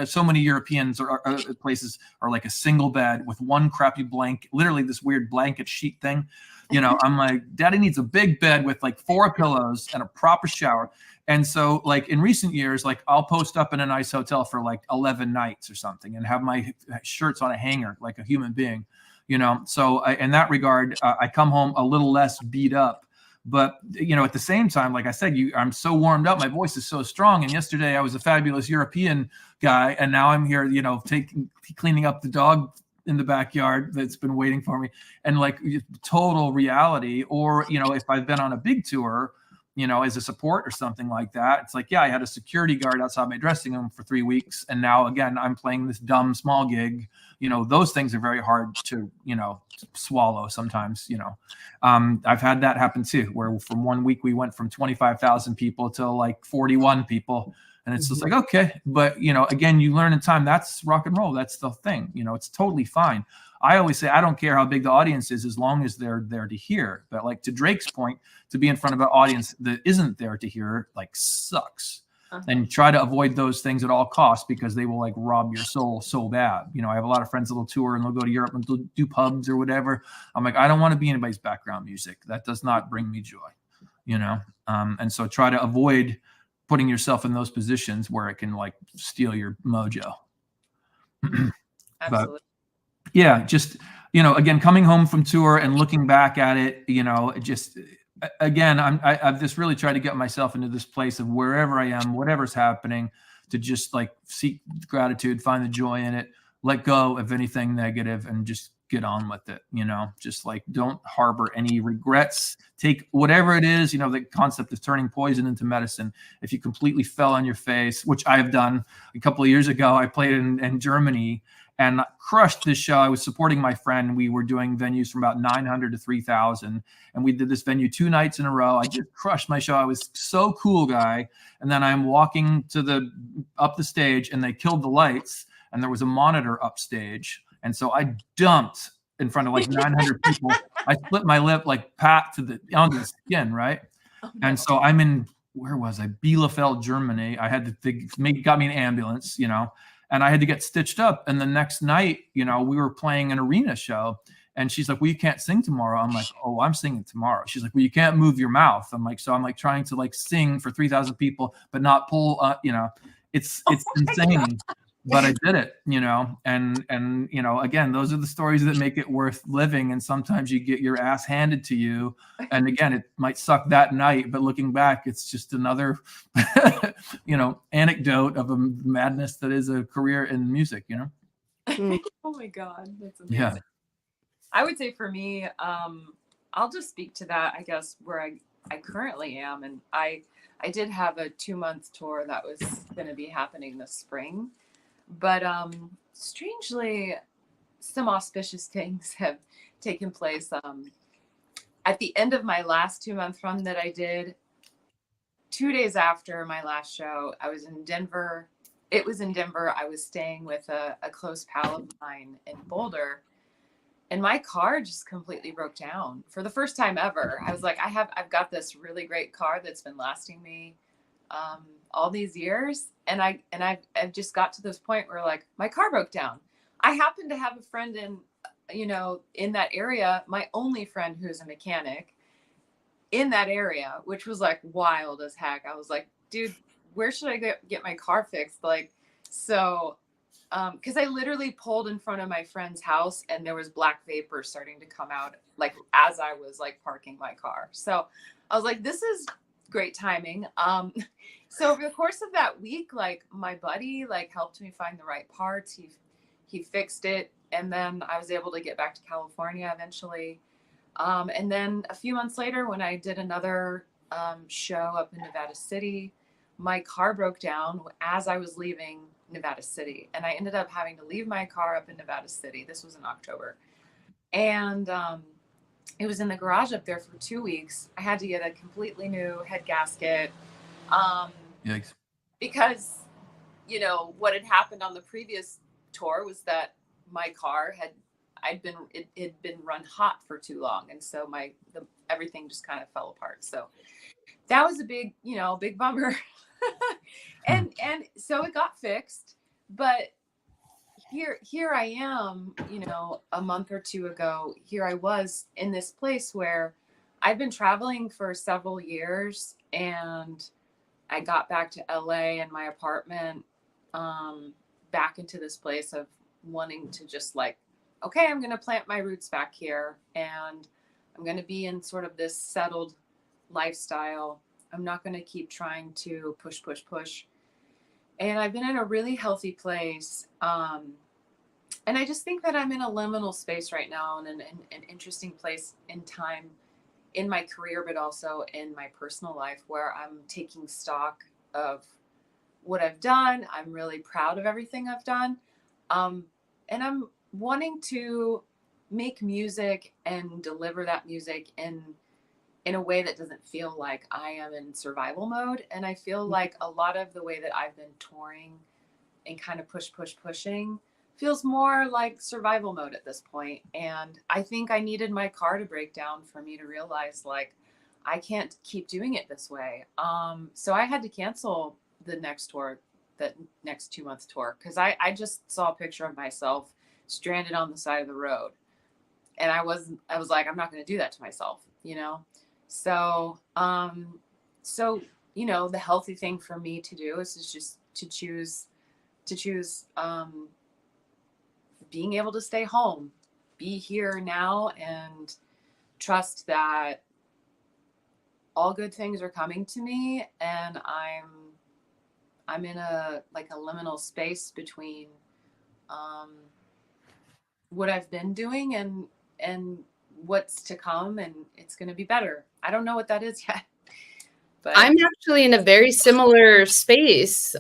So many Europeans or places are like a single bed with one crappy blanket, literally this weird blanket sheet thing. You know, I'm like, Daddy needs a big bed with like 4 pillows and a proper shower. And so, like, in recent years, like, I'll post up in a nice hotel for like 11 nights or something and have my shirts on a hanger like a human being, you know. So in that regard, I come home a little less beat up. But, you know, at the same time, like I said, I'm so warmed up. My voice is so strong. And yesterday I was a fabulous European guy. And now I'm here, you know, cleaning up the dog in the backyard that's been waiting for me, and like total reality. Or, you know, if I've been on a big tour, you know, as a support or something like that, it's like, yeah, I had a security guard outside my dressing room for 3 weeks. And now, again, I'm playing this dumb small gig. You know, those things are very hard to, you know, swallow sometimes, you know. I've had that happen too, where from 1 week we went from 25,000 people to like 41 people. And it's just like, okay. But, you know, again, you learn in time, that's rock and roll. That's the thing. You know, it's totally fine. I always say, I don't care how big the audience is as long as they're there to hear. But like to Drake's point, to be in front of an audience that isn't there to hear, like, sucks. and try to avoid those things at all costs, because they will like rob your soul so bad. You know, I have a lot of friends that will tour and they'll go to Europe and they'll do pubs or whatever. I'm like, I don't want to be anybody's background music. That does not bring me joy, you know? And so try to avoid putting yourself in those positions where it can like steal your mojo. Absolutely. But yeah, just, you know, again, coming home from tour and looking back at it, you know, just, again, I've just really tried to get myself into this place of wherever I am, whatever's happening, to just like seek gratitude, find the joy in it, let go of anything negative, and just get on with it. You know, just like don't harbor any regrets. Take whatever it is, you know, the concept of turning poison into medicine. If you completely fell on your face, which I have done a couple of years ago, I played in Germany and crushed this show. I was supporting my friend. We were doing venues from about 900 to 3,000. And we did this venue 2 nights in a row. I just crushed my show. I was so cool, guy. And then I'm walking up the stage, and they killed the lights, and there was a monitor upstage. And so I dumped in front of like 900 people. I split my lip like pat onto the skin, right? Oh, no. And so I'm in, where was I? Bielefeld, Germany. I had to got me an ambulance, you know. And I had to get stitched up. And the next night, you know, we were playing an arena show. And she's like, well, you can't sing tomorrow. I'm like, oh, I'm singing tomorrow. She's like, well, you can't move your mouth. I'm like, so I'm like trying to like sing for 3,000 people, but not pull, you know, it's insane. God. But I did it, you know, and, you know, again, those are the stories that make it worth living. And sometimes you get your ass handed to you. And again, it might suck that night, but looking back, it's just another, you know, anecdote of a madness that is a career in music, you know? Oh my God. That's amazing. Yeah. I would say for me, I'll just speak to that, I guess, where I currently am. And I did have a 2-month tour that was going to be happening this spring. But strangely, some auspicious things have taken place. At the end of my last 2-month run that I did, 2 days after my last show, I was in Denver. It was in Denver. I was staying with a close pal of mine in Boulder. And my car just completely broke down for the first time ever. I was like, I've got this really great car that's been lasting me all these years. And I've just got to this point where like my car broke down. I happen to have a friend in that area, my only friend who's a mechanic in that area, which was like wild as heck. I was like, dude, where should I get my car fixed? Like, so, cause I literally pulled in front of my friend's house and there was black vapor starting to come out like as I was like parking my car. So I was like, this is great timing. So over the course of that week, like my buddy like helped me find the right parts. He fixed it. And then I was able to get back to California eventually. And then a few months later, when I did another show up in Nevada City, my car broke down as I was leaving Nevada City. And I ended up having to leave my car up in Nevada City. This was in October. And it was in the garage up there for 2 weeks. I had to get a completely new head gasket. Yikes. Because, you know, what had happened on the previous tour was that my car had been run hot for too long. And so everything just kind of fell apart. So that was a big bummer. and so it got fixed, but here I am, you know, a month or two ago, here I was in this place where I've been traveling for several years, and I got back to LA and my apartment, back into this place of wanting to just like, okay, I'm going to plant my roots back here, and I'm going to be in sort of this settled lifestyle. I'm not going to keep trying to push. And I've been in a really healthy place. And I just think that I'm in a liminal space right now, and an interesting place in time in my career, but also in my personal life, where I'm taking stock of what I've done. I'm really proud of everything I've done. And I'm wanting to make music and deliver that music in a way that doesn't feel like I am in survival mode. And I feel like a lot of the way that I've been touring and kind of pushing feels more like survival mode at this point. And I think I needed my car to break down for me to realize like, I can't keep doing it this way. So I had to cancel the next tour, that next 2-month tour, because I just saw a picture of myself stranded on the side of the road, and I was like, I'm not going to do that to myself, you know. So you know, the healthy thing for me to do is just to choose being able to stay home, be here now, and trust that all good things are coming to me, and I'm in a liminal space between what I've been doing and what's to come, and it's going to be better. I don't know what that is yet, but I'm actually in a very similar space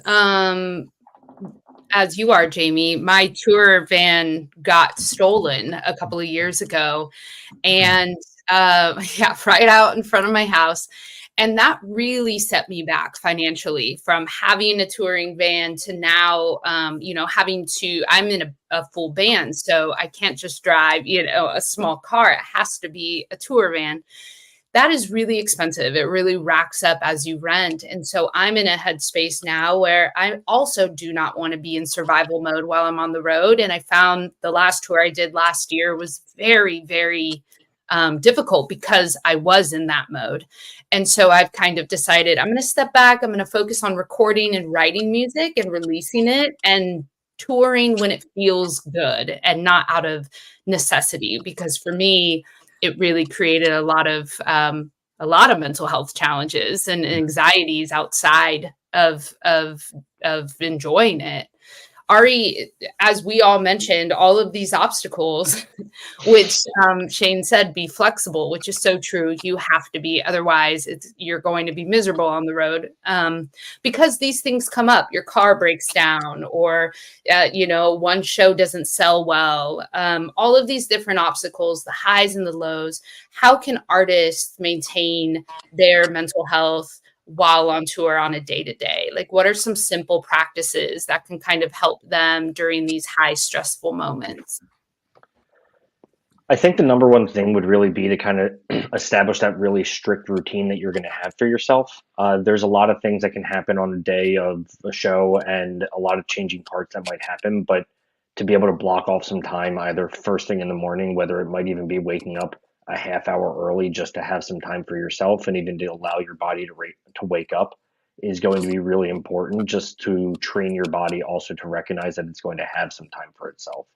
as you are, Jamie. My tour van got stolen a couple of years ago, and yeah, right out in front of my house. And that really set me back financially from having a touring van to now, you know, having to, I'm in a full band, so I can't just drive, you know, a small car. It has to be a tour van. That is really expensive. It really racks up as you rent. And so I'm in a headspace now where I also do not want to be in survival mode while I'm on the road. And I found the last tour I did last year was very, very difficult because I was in that mode. And so I've kind of decided I'm going to step back. I'm going to focus on recording and writing music and releasing it and touring when it feels good and not out of necessity. Because for me, it really created a lot of mental health challenges and anxieties outside of enjoying it. Ari, as we all mentioned, all of these obstacles, which Shane said, be flexible, which is so true. You have to be, otherwise you're going to be miserable on the road because these things come up. Your car breaks down, or you know, one show doesn't sell well. All of these different obstacles, the highs and the lows. How can artists maintain their mental health while on tour on a day-to-day? Like, what are some simple practices that can kind of help them during these high stressful moments? I think the number one thing would really be to kind of establish that really strict routine that you're going to have for yourself. There's a lot of things that can happen on a day of a show and a lot of changing parts that might happen, but to be able to block off some time, either first thing in the morning, whether it might even be waking up a half hour early just to have some time for yourself and even to allow your body to wake up, is going to be really important, just to train your body also to recognize that it's going to have some time for itself.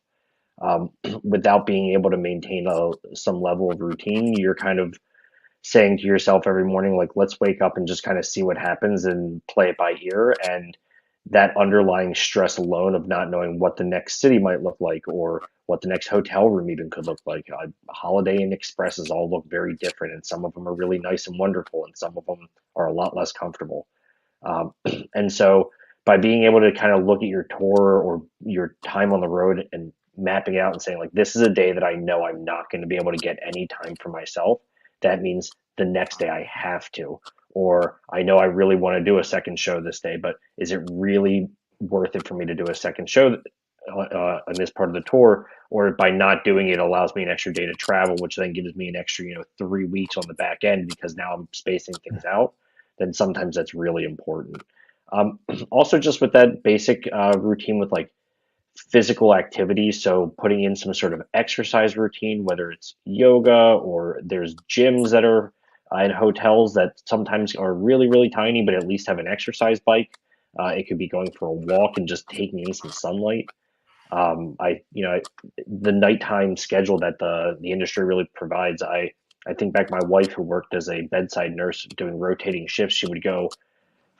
Without being able to maintain some level of routine, you're kind of saying to yourself every morning, like, let's wake up and just kind of see what happens and play it by ear. And that underlying stress alone of not knowing what the next city might look like or what the next hotel room even could look like. Holiday Inn Expresses all look very different, and some of them are really nice and wonderful, and some of them are a lot less comfortable. And so by being able to kind of look at your tour or your time on the road and mapping out and saying, like, this is a day that I know I'm not going to be able to get any time for myself, that means the next day I have to. Or I know I really want to do a second show this day, but is it really worth it for me to do a second show on this part of the tour? Or by not doing it allows me an extra day to travel, which then gives me an extra 3 weeks on the back end because now I'm spacing things out. Then sometimes that's really important. Also, just with that basic routine with like physical activity, so putting in some sort of exercise routine, whether it's yoga or there's gyms that are in hotels that sometimes are really, really tiny, but at least have an exercise bike. It could be going for a walk and just taking in some sunlight. The nighttime schedule that the industry really provides. I think back, my wife, who worked as a bedside nurse doing rotating shifts, she would go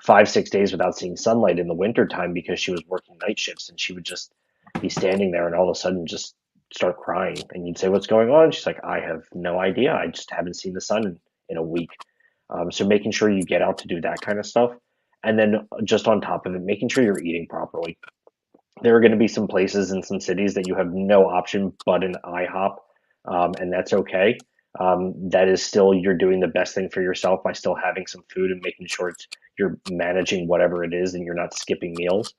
5-6 days without seeing sunlight in the wintertime because she was working night shifts, and she would just be standing there and all of a sudden just start crying. And you'd say, what's going on? She's like, I have no idea. I just haven't seen the sun in a week. So making sure you get out to do that kind of stuff. And then just on top of it, making sure you're eating properly. There are going to be some places in some cities that you have no option but an IHOP, and that's okay. That is still, you're doing the best thing for yourself by still having some food and making sure you're managing whatever it is and you're not skipping meals.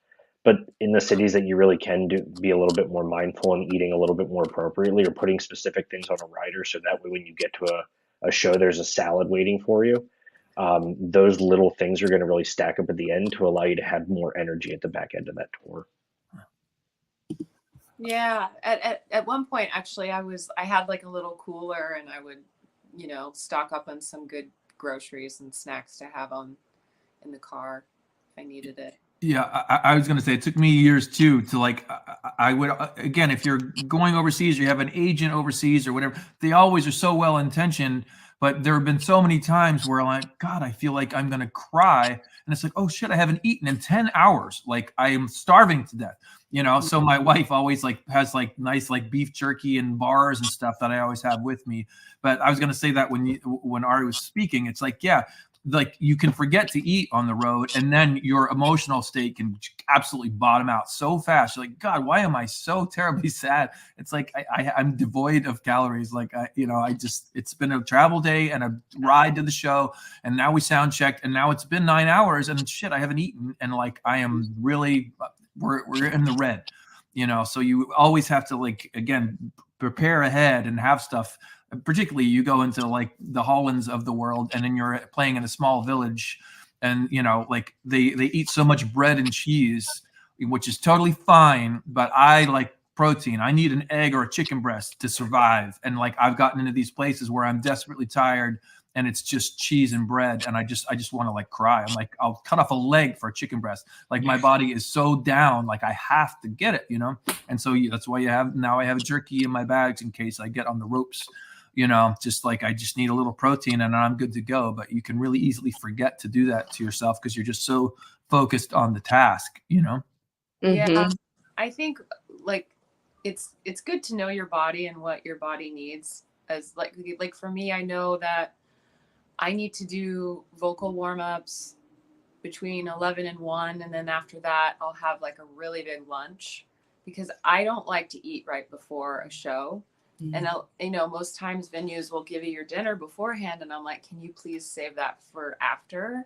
But in the cities that you really can be a little bit more mindful and eating a little bit more appropriately, or putting specific things on a rider so that way when you get to a show, there's a salad waiting for you. those little things are going to really stack up at the end to allow you to have more energy at the back end of that tour. Yeah. At one point, actually, I had like a little cooler, and I would, stock up on some good groceries and snacks to have in the car if I needed it. Yeah, I was going to say, it took me years too to like, I would, again, if you're going overseas or you have an agent overseas or whatever, they always are so well intentioned. But there have been so many times where I'm like, God, I feel like I'm going to cry. And it's like, oh shit, I haven't eaten in 10 hours. Like I am starving to death, So my wife always like has like nice like beef jerky and bars and stuff that I always have with me. But I was going to say that when Ari was speaking, it's like, yeah, like you can forget to eat on the road, and then your emotional state can absolutely bottom out so fast. You're like, God, why am I so terribly sad? It's like I'm devoid of calories. Like it's been a travel day and a ride to the show, and now we sound checked, and now it's been 9 hours, and shit, I haven't eaten, and like I am really, we're in the red, So you always have to like again prepare ahead and have stuff. Particularly you go into like the Hollands of the world, and then you're playing in a small village, and like they eat so much bread and cheese, which is totally fine, but I like protein. I need an egg or a chicken breast to survive. And like I've gotten into these places where I'm desperately tired and it's just cheese and bread, and I just want to like cry. I'm like, I'll cut off a leg for a chicken breast. Like my body is so down, like I have to get it, And so that's why I have jerky in my bags in case I get on the ropes. Just like I just need a little protein and I'm good to go. But you can really easily forget to do that to yourself because you're just so focused on the task, Yeah, I think like it's good to know your body and what your body needs. As like for me, I know that I need to do vocal warm-ups between 11 and 1, and then after that I'll have like a really big lunch because I don't like to eat right before a show. And most times venues will give you your dinner beforehand, and I'm like, can you please save that for after?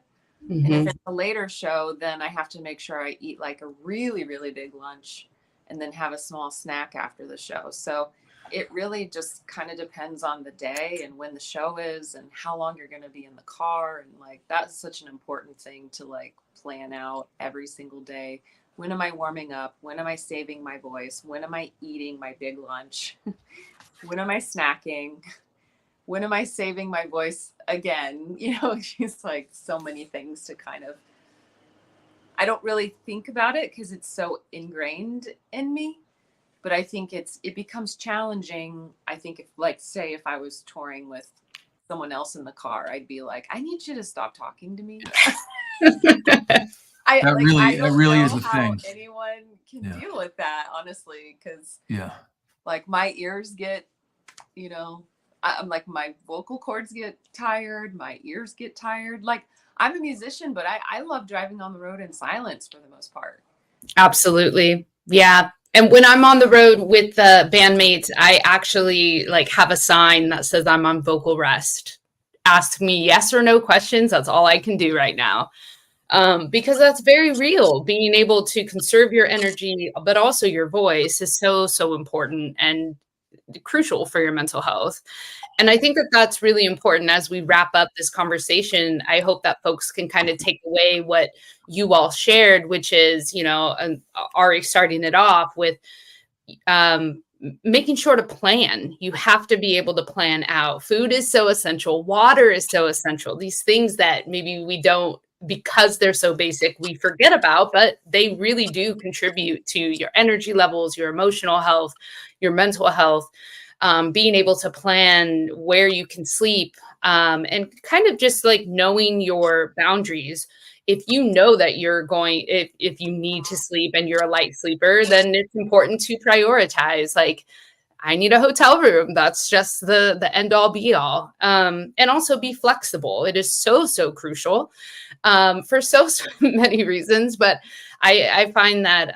And if it's a later show, then I have to make sure I eat like a really, really big lunch and then have a small snack after the show. So it really just kind of depends on the day and when the show is and how long you're going to be in the car. And like, that's such an important thing to like plan out every single day. When am I warming up? When am I saving my voice? When am I eating my big lunch? When am I snacking? When am I saving my voice again? Just like so many things to kind of, I don't really think about it because it's so ingrained in me, but I think it becomes challenging. I think if I was touring with someone else in the car, I'd be like, I need you to stop talking to me. I don't know is a how thing. anyone can deal with that, honestly, because yeah. Like my ears get, I'm like my vocal cords get tired, my ears get tired. Like I'm a musician, but I love driving on the road in silence for the most part. Absolutely. Yeah. And when I'm on the road with the bandmates, I actually like have a sign that says I'm on vocal rest. Ask me yes or no questions. That's all I can do right now. Because that's very real. Being able to conserve your energy, but also your voice is so, so important and crucial for your mental health. And I think that that's really important as we wrap up this conversation. I hope that folks can kind of take away what you all shared, which is, Ari starting it off with making sure to plan. You have to be able to plan out. Food is so essential. Water is so essential. These things that maybe we don't, because they're so basic, we forget about, but they really do contribute to your energy levels, your emotional health, your mental health, being able to plan where you can sleep, and kind of just like knowing your boundaries. If you know that you're going, if you need to sleep and you're a light sleeper, then it's important to prioritize. Like, I need a hotel room. That's just the end all be all. And also be flexible. It is so, so crucial for so many reasons. But I find that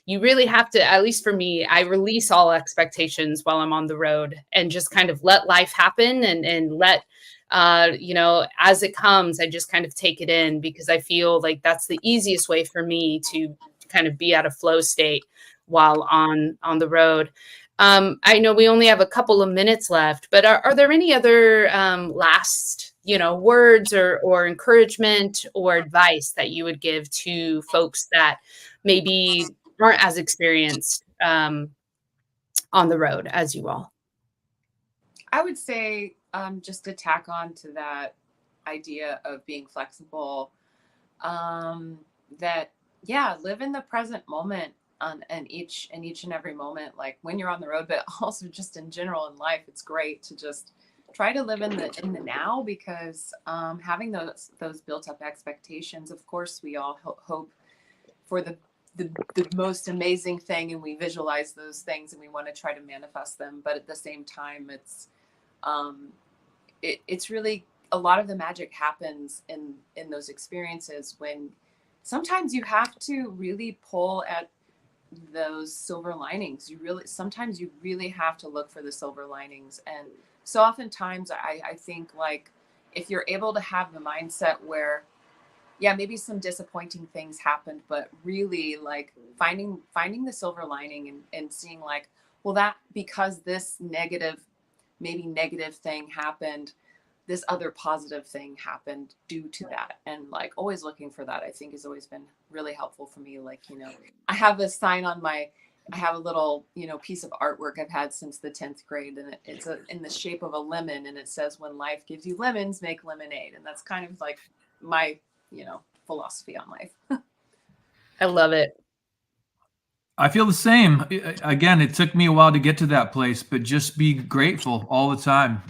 you really have to, at least for me, I release all expectations while I'm on the road and just kind of let life happen and let, as it comes, I just kind of take it in, because I feel like that's the easiest way for me to kind of be at a flow state while on the road. I know we only have a couple of minutes left, but are there any other last words or encouragement or advice that you would give to folks that maybe aren't as experienced on the road as you all? I would say just to tack on to that idea of being flexible, that, yeah, live in the present moment and each and every moment, like when you're on the road, but also just in general in life, it's great to just try to live in the now, because having those built up expectations, of course, we all hope for the most amazing thing, and we visualize those things and we want to try to manifest them. But at the same time, it's really, a lot of the magic happens in those experiences, when sometimes you have to really pull at those silver linings. Sometimes you really have to look for the silver linings. And so oftentimes I think, like, if you're able to have the mindset where, yeah, maybe some disappointing things happened, but really, like, finding the silver lining and seeing, like, well, that, because this negative thing happened, this other positive thing happened due to that. And, like, always looking for that, I think, has always been really helpful for me. Like, I have a sign on I have a little, piece of artwork I've had since the 10th grade, and it's in the shape of a lemon, and it says, "When life gives you lemons, make lemonade." And that's kind of like my, philosophy on life. I love it. I feel the same. Again, it took me a while to get to that place, but just be grateful all the time.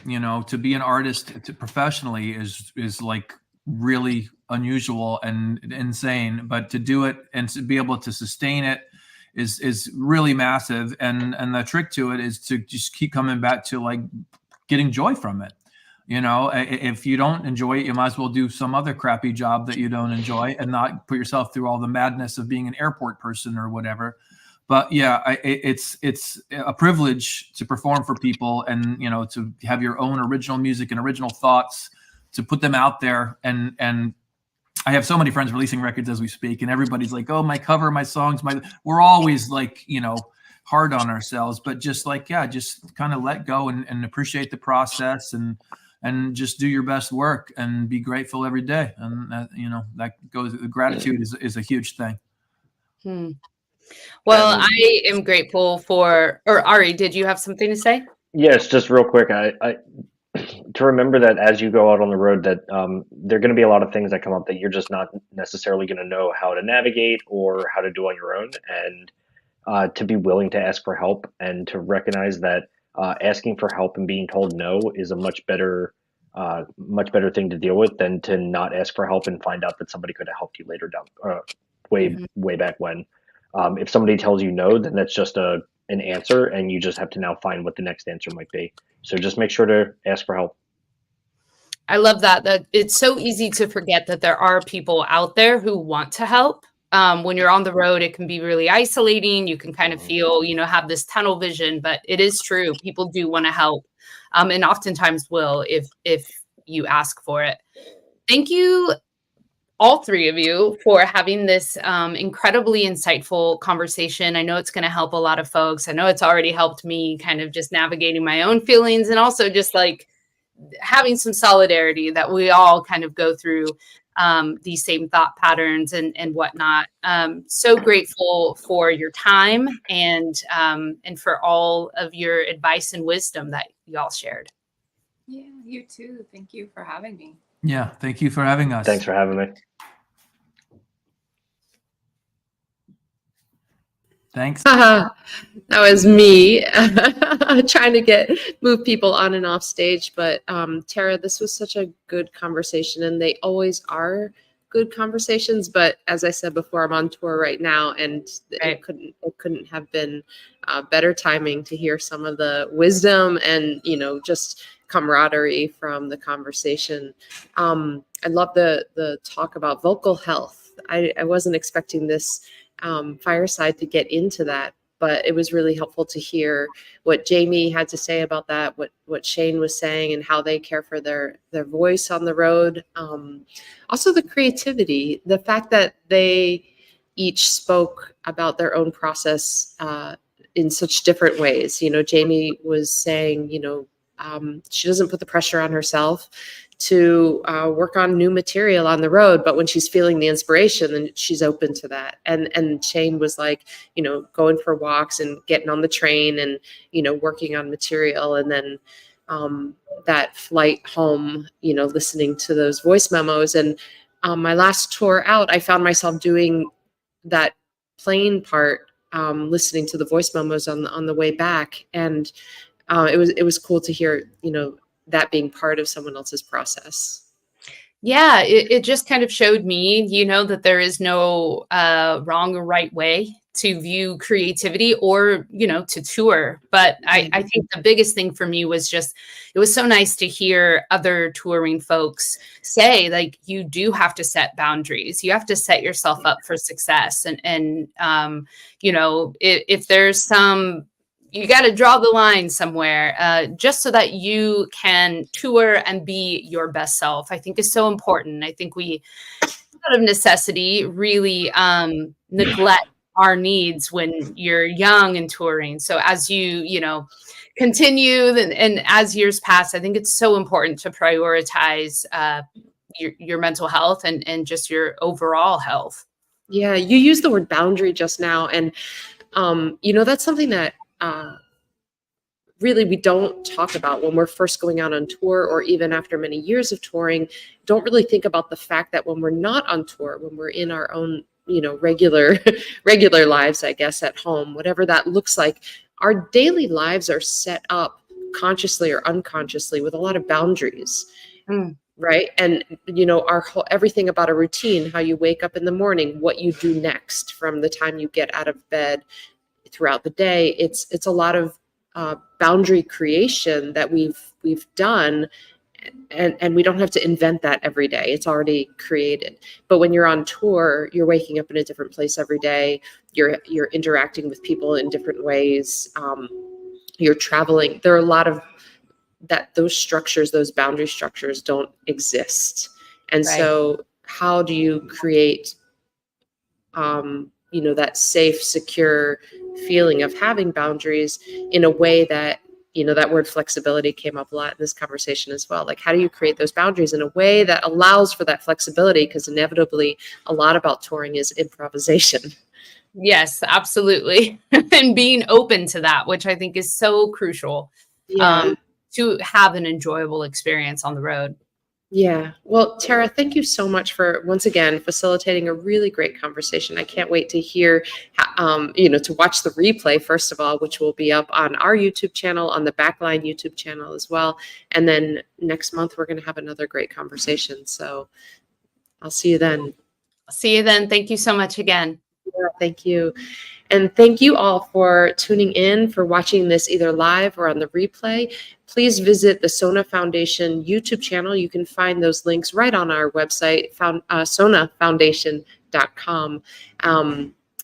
To be an artist professionally is like really unusual and insane, but to do it and to be able to sustain it is really massive. And the trick to it is to just keep coming back to, like, getting joy from it. If you don't enjoy it, you might as well do some other crappy job that you don't enjoy and not put yourself through all the madness of being an airport person or whatever. But yeah, it's a privilege to perform for people, and to have your own original music and original thoughts, to put them out there. And I have so many friends releasing records as we speak, and everybody's like, "Oh, my cover, my songs, we're always like, hard on ourselves." But just like, yeah, just kind of let go and appreciate the process, and just do your best work and be grateful every day. And that goes, gratitude is a huge thing. Well, I am grateful for, or Ari, did you have something to say? Yes, just real quick. I to remember that as you go out on the road, that there are going to be a lot of things that come up that you're just not necessarily going to know how to navigate or how to do on your own, and to be willing to ask for help, and to recognize that asking for help and being told no is a much better thing to deal with than to not ask for help and find out that somebody could have helped you later down, way back when. If somebody tells you no, then that's just an answer, and you just have to now find what the next answer might be. So just make sure to ask for help. I love that it's so easy to forget that there are people out there who want to help. When you're on the road, it can be really isolating. You can kind of feel, have this tunnel vision, but it is true. People do want to help, and oftentimes will if you ask for it. Thank you, all three of you, for having this incredibly insightful conversation. I know it's going to help a lot of folks. I know it's already helped me kind of just navigating my own feelings, and also just like having some solidarity that we all kind of go through these same thought patterns and whatnot. So grateful for your time and for all of your advice and wisdom that y'all shared. Yeah, you too. Thank you for having me. Yeah, thank you for having us. Thanks for having me. Thanks. That was me trying to move people on and off stage. But Terra, this was such a good conversation, and they always are good conversations. But as I said before, I'm on tour right now, and it couldn't have been better timing to hear some of the wisdom and just camaraderie from the conversation. I love the talk about vocal health. I wasn't expecting this fireside to get into that, but it was really helpful to hear what Jamie had to say about that, what Shane was saying, and how they care for their voice on the road. Also the creativity, the fact that they each spoke about their own process in such different ways. Jamie was saying, she doesn't put the pressure on herself to work on new material on the road, but when she's feeling the inspiration, then she's open to that. And Shane was like, you know, going for walks and getting on the train and, you know, working on material. And then that flight home, you know, listening to those voice memos. And my last tour out, I found myself doing that plane part, listening to the voice memos on the way back. And it was cool to hear, you know, that being part of someone else's process. Yeah, it just kind of showed me, you know, that there is no wrong or right way to view creativity or, you know, to tour. But I think the biggest thing for me was just, it was so nice to hear other touring folks say, like, you do have to set boundaries. You have to set yourself up for success. And you know, if there's some, you got to draw the line somewhere, just so that you can tour and be your best self, I think is so important. I think we, out of necessity, really neglect our needs when you're young and touring. So as you know, continue and as years pass, I think it's so important to prioritize your mental health and just your overall health. Yeah, you used the word boundary just now. And, you know, that's something that really we don't talk about when we're first going out on tour, or even after many years of touring. Don't really think about the fact that when we're not on tour, when we're in our own, you know, regular lives, I guess, at home, whatever that looks like, our daily lives are set up consciously or unconsciously with a lot of boundaries. Right. And, you know, everything about a routine, how you wake up in the morning, what you do next from the time you get out of bed throughout the day. It's a lot of boundary creation that we've done, and we don't have to invent that every day. It's already created. But when you're on tour, you're waking up in a different place every day. You're interacting with people in different ways. You're traveling. There are a lot of those structures, those boundary structures don't exist. And Right. so how do you create you know, that safe, secure feeling of having boundaries in a way that, you know, that word flexibility came up a lot in this conversation as well. Like, how do you create those boundaries in a way that allows for that flexibility? Because inevitably, a lot about touring is improvisation. Yes, absolutely. And being open to that, which I think is so crucial, Yeah. to have an enjoyable experience on the road. Yeah. Well, Terra, thank you so much for, once again, facilitating a really great conversation. I can't wait to hear, you know, to watch the replay, first of all, which will be up on our YouTube channel, on the Backline YouTube channel as well. And then next month, we're going to have another great conversation. So I'll see you then. See you then. Thank you so much again. Yeah, thank you. And thank you all for tuning in, for watching this either live or on the replay. Please visit the SONA Foundation YouTube channel. You can find those links right on our website, sonafoundation.com.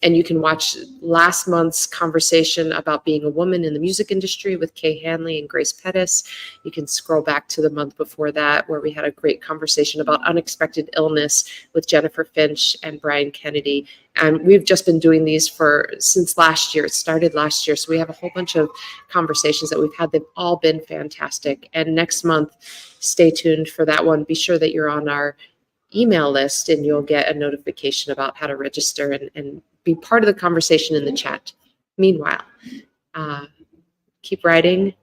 And you can watch last month's conversation about being a woman in the music industry with Kay Hanley and Grace Pettis. You can scroll back to the month before that, where we had a great conversation about unexpected illness with Jennifer Finch and Brian Kennedy. And we've just been doing these since last year. It started last year. So we have a whole bunch of conversations that we've had. They've all been fantastic. And next month, stay tuned for that one. Be sure that you're on our email list and you'll get a notification about how to register and be part of the conversation in the chat. Meanwhile, keep writing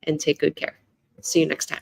and take good care. See you next time.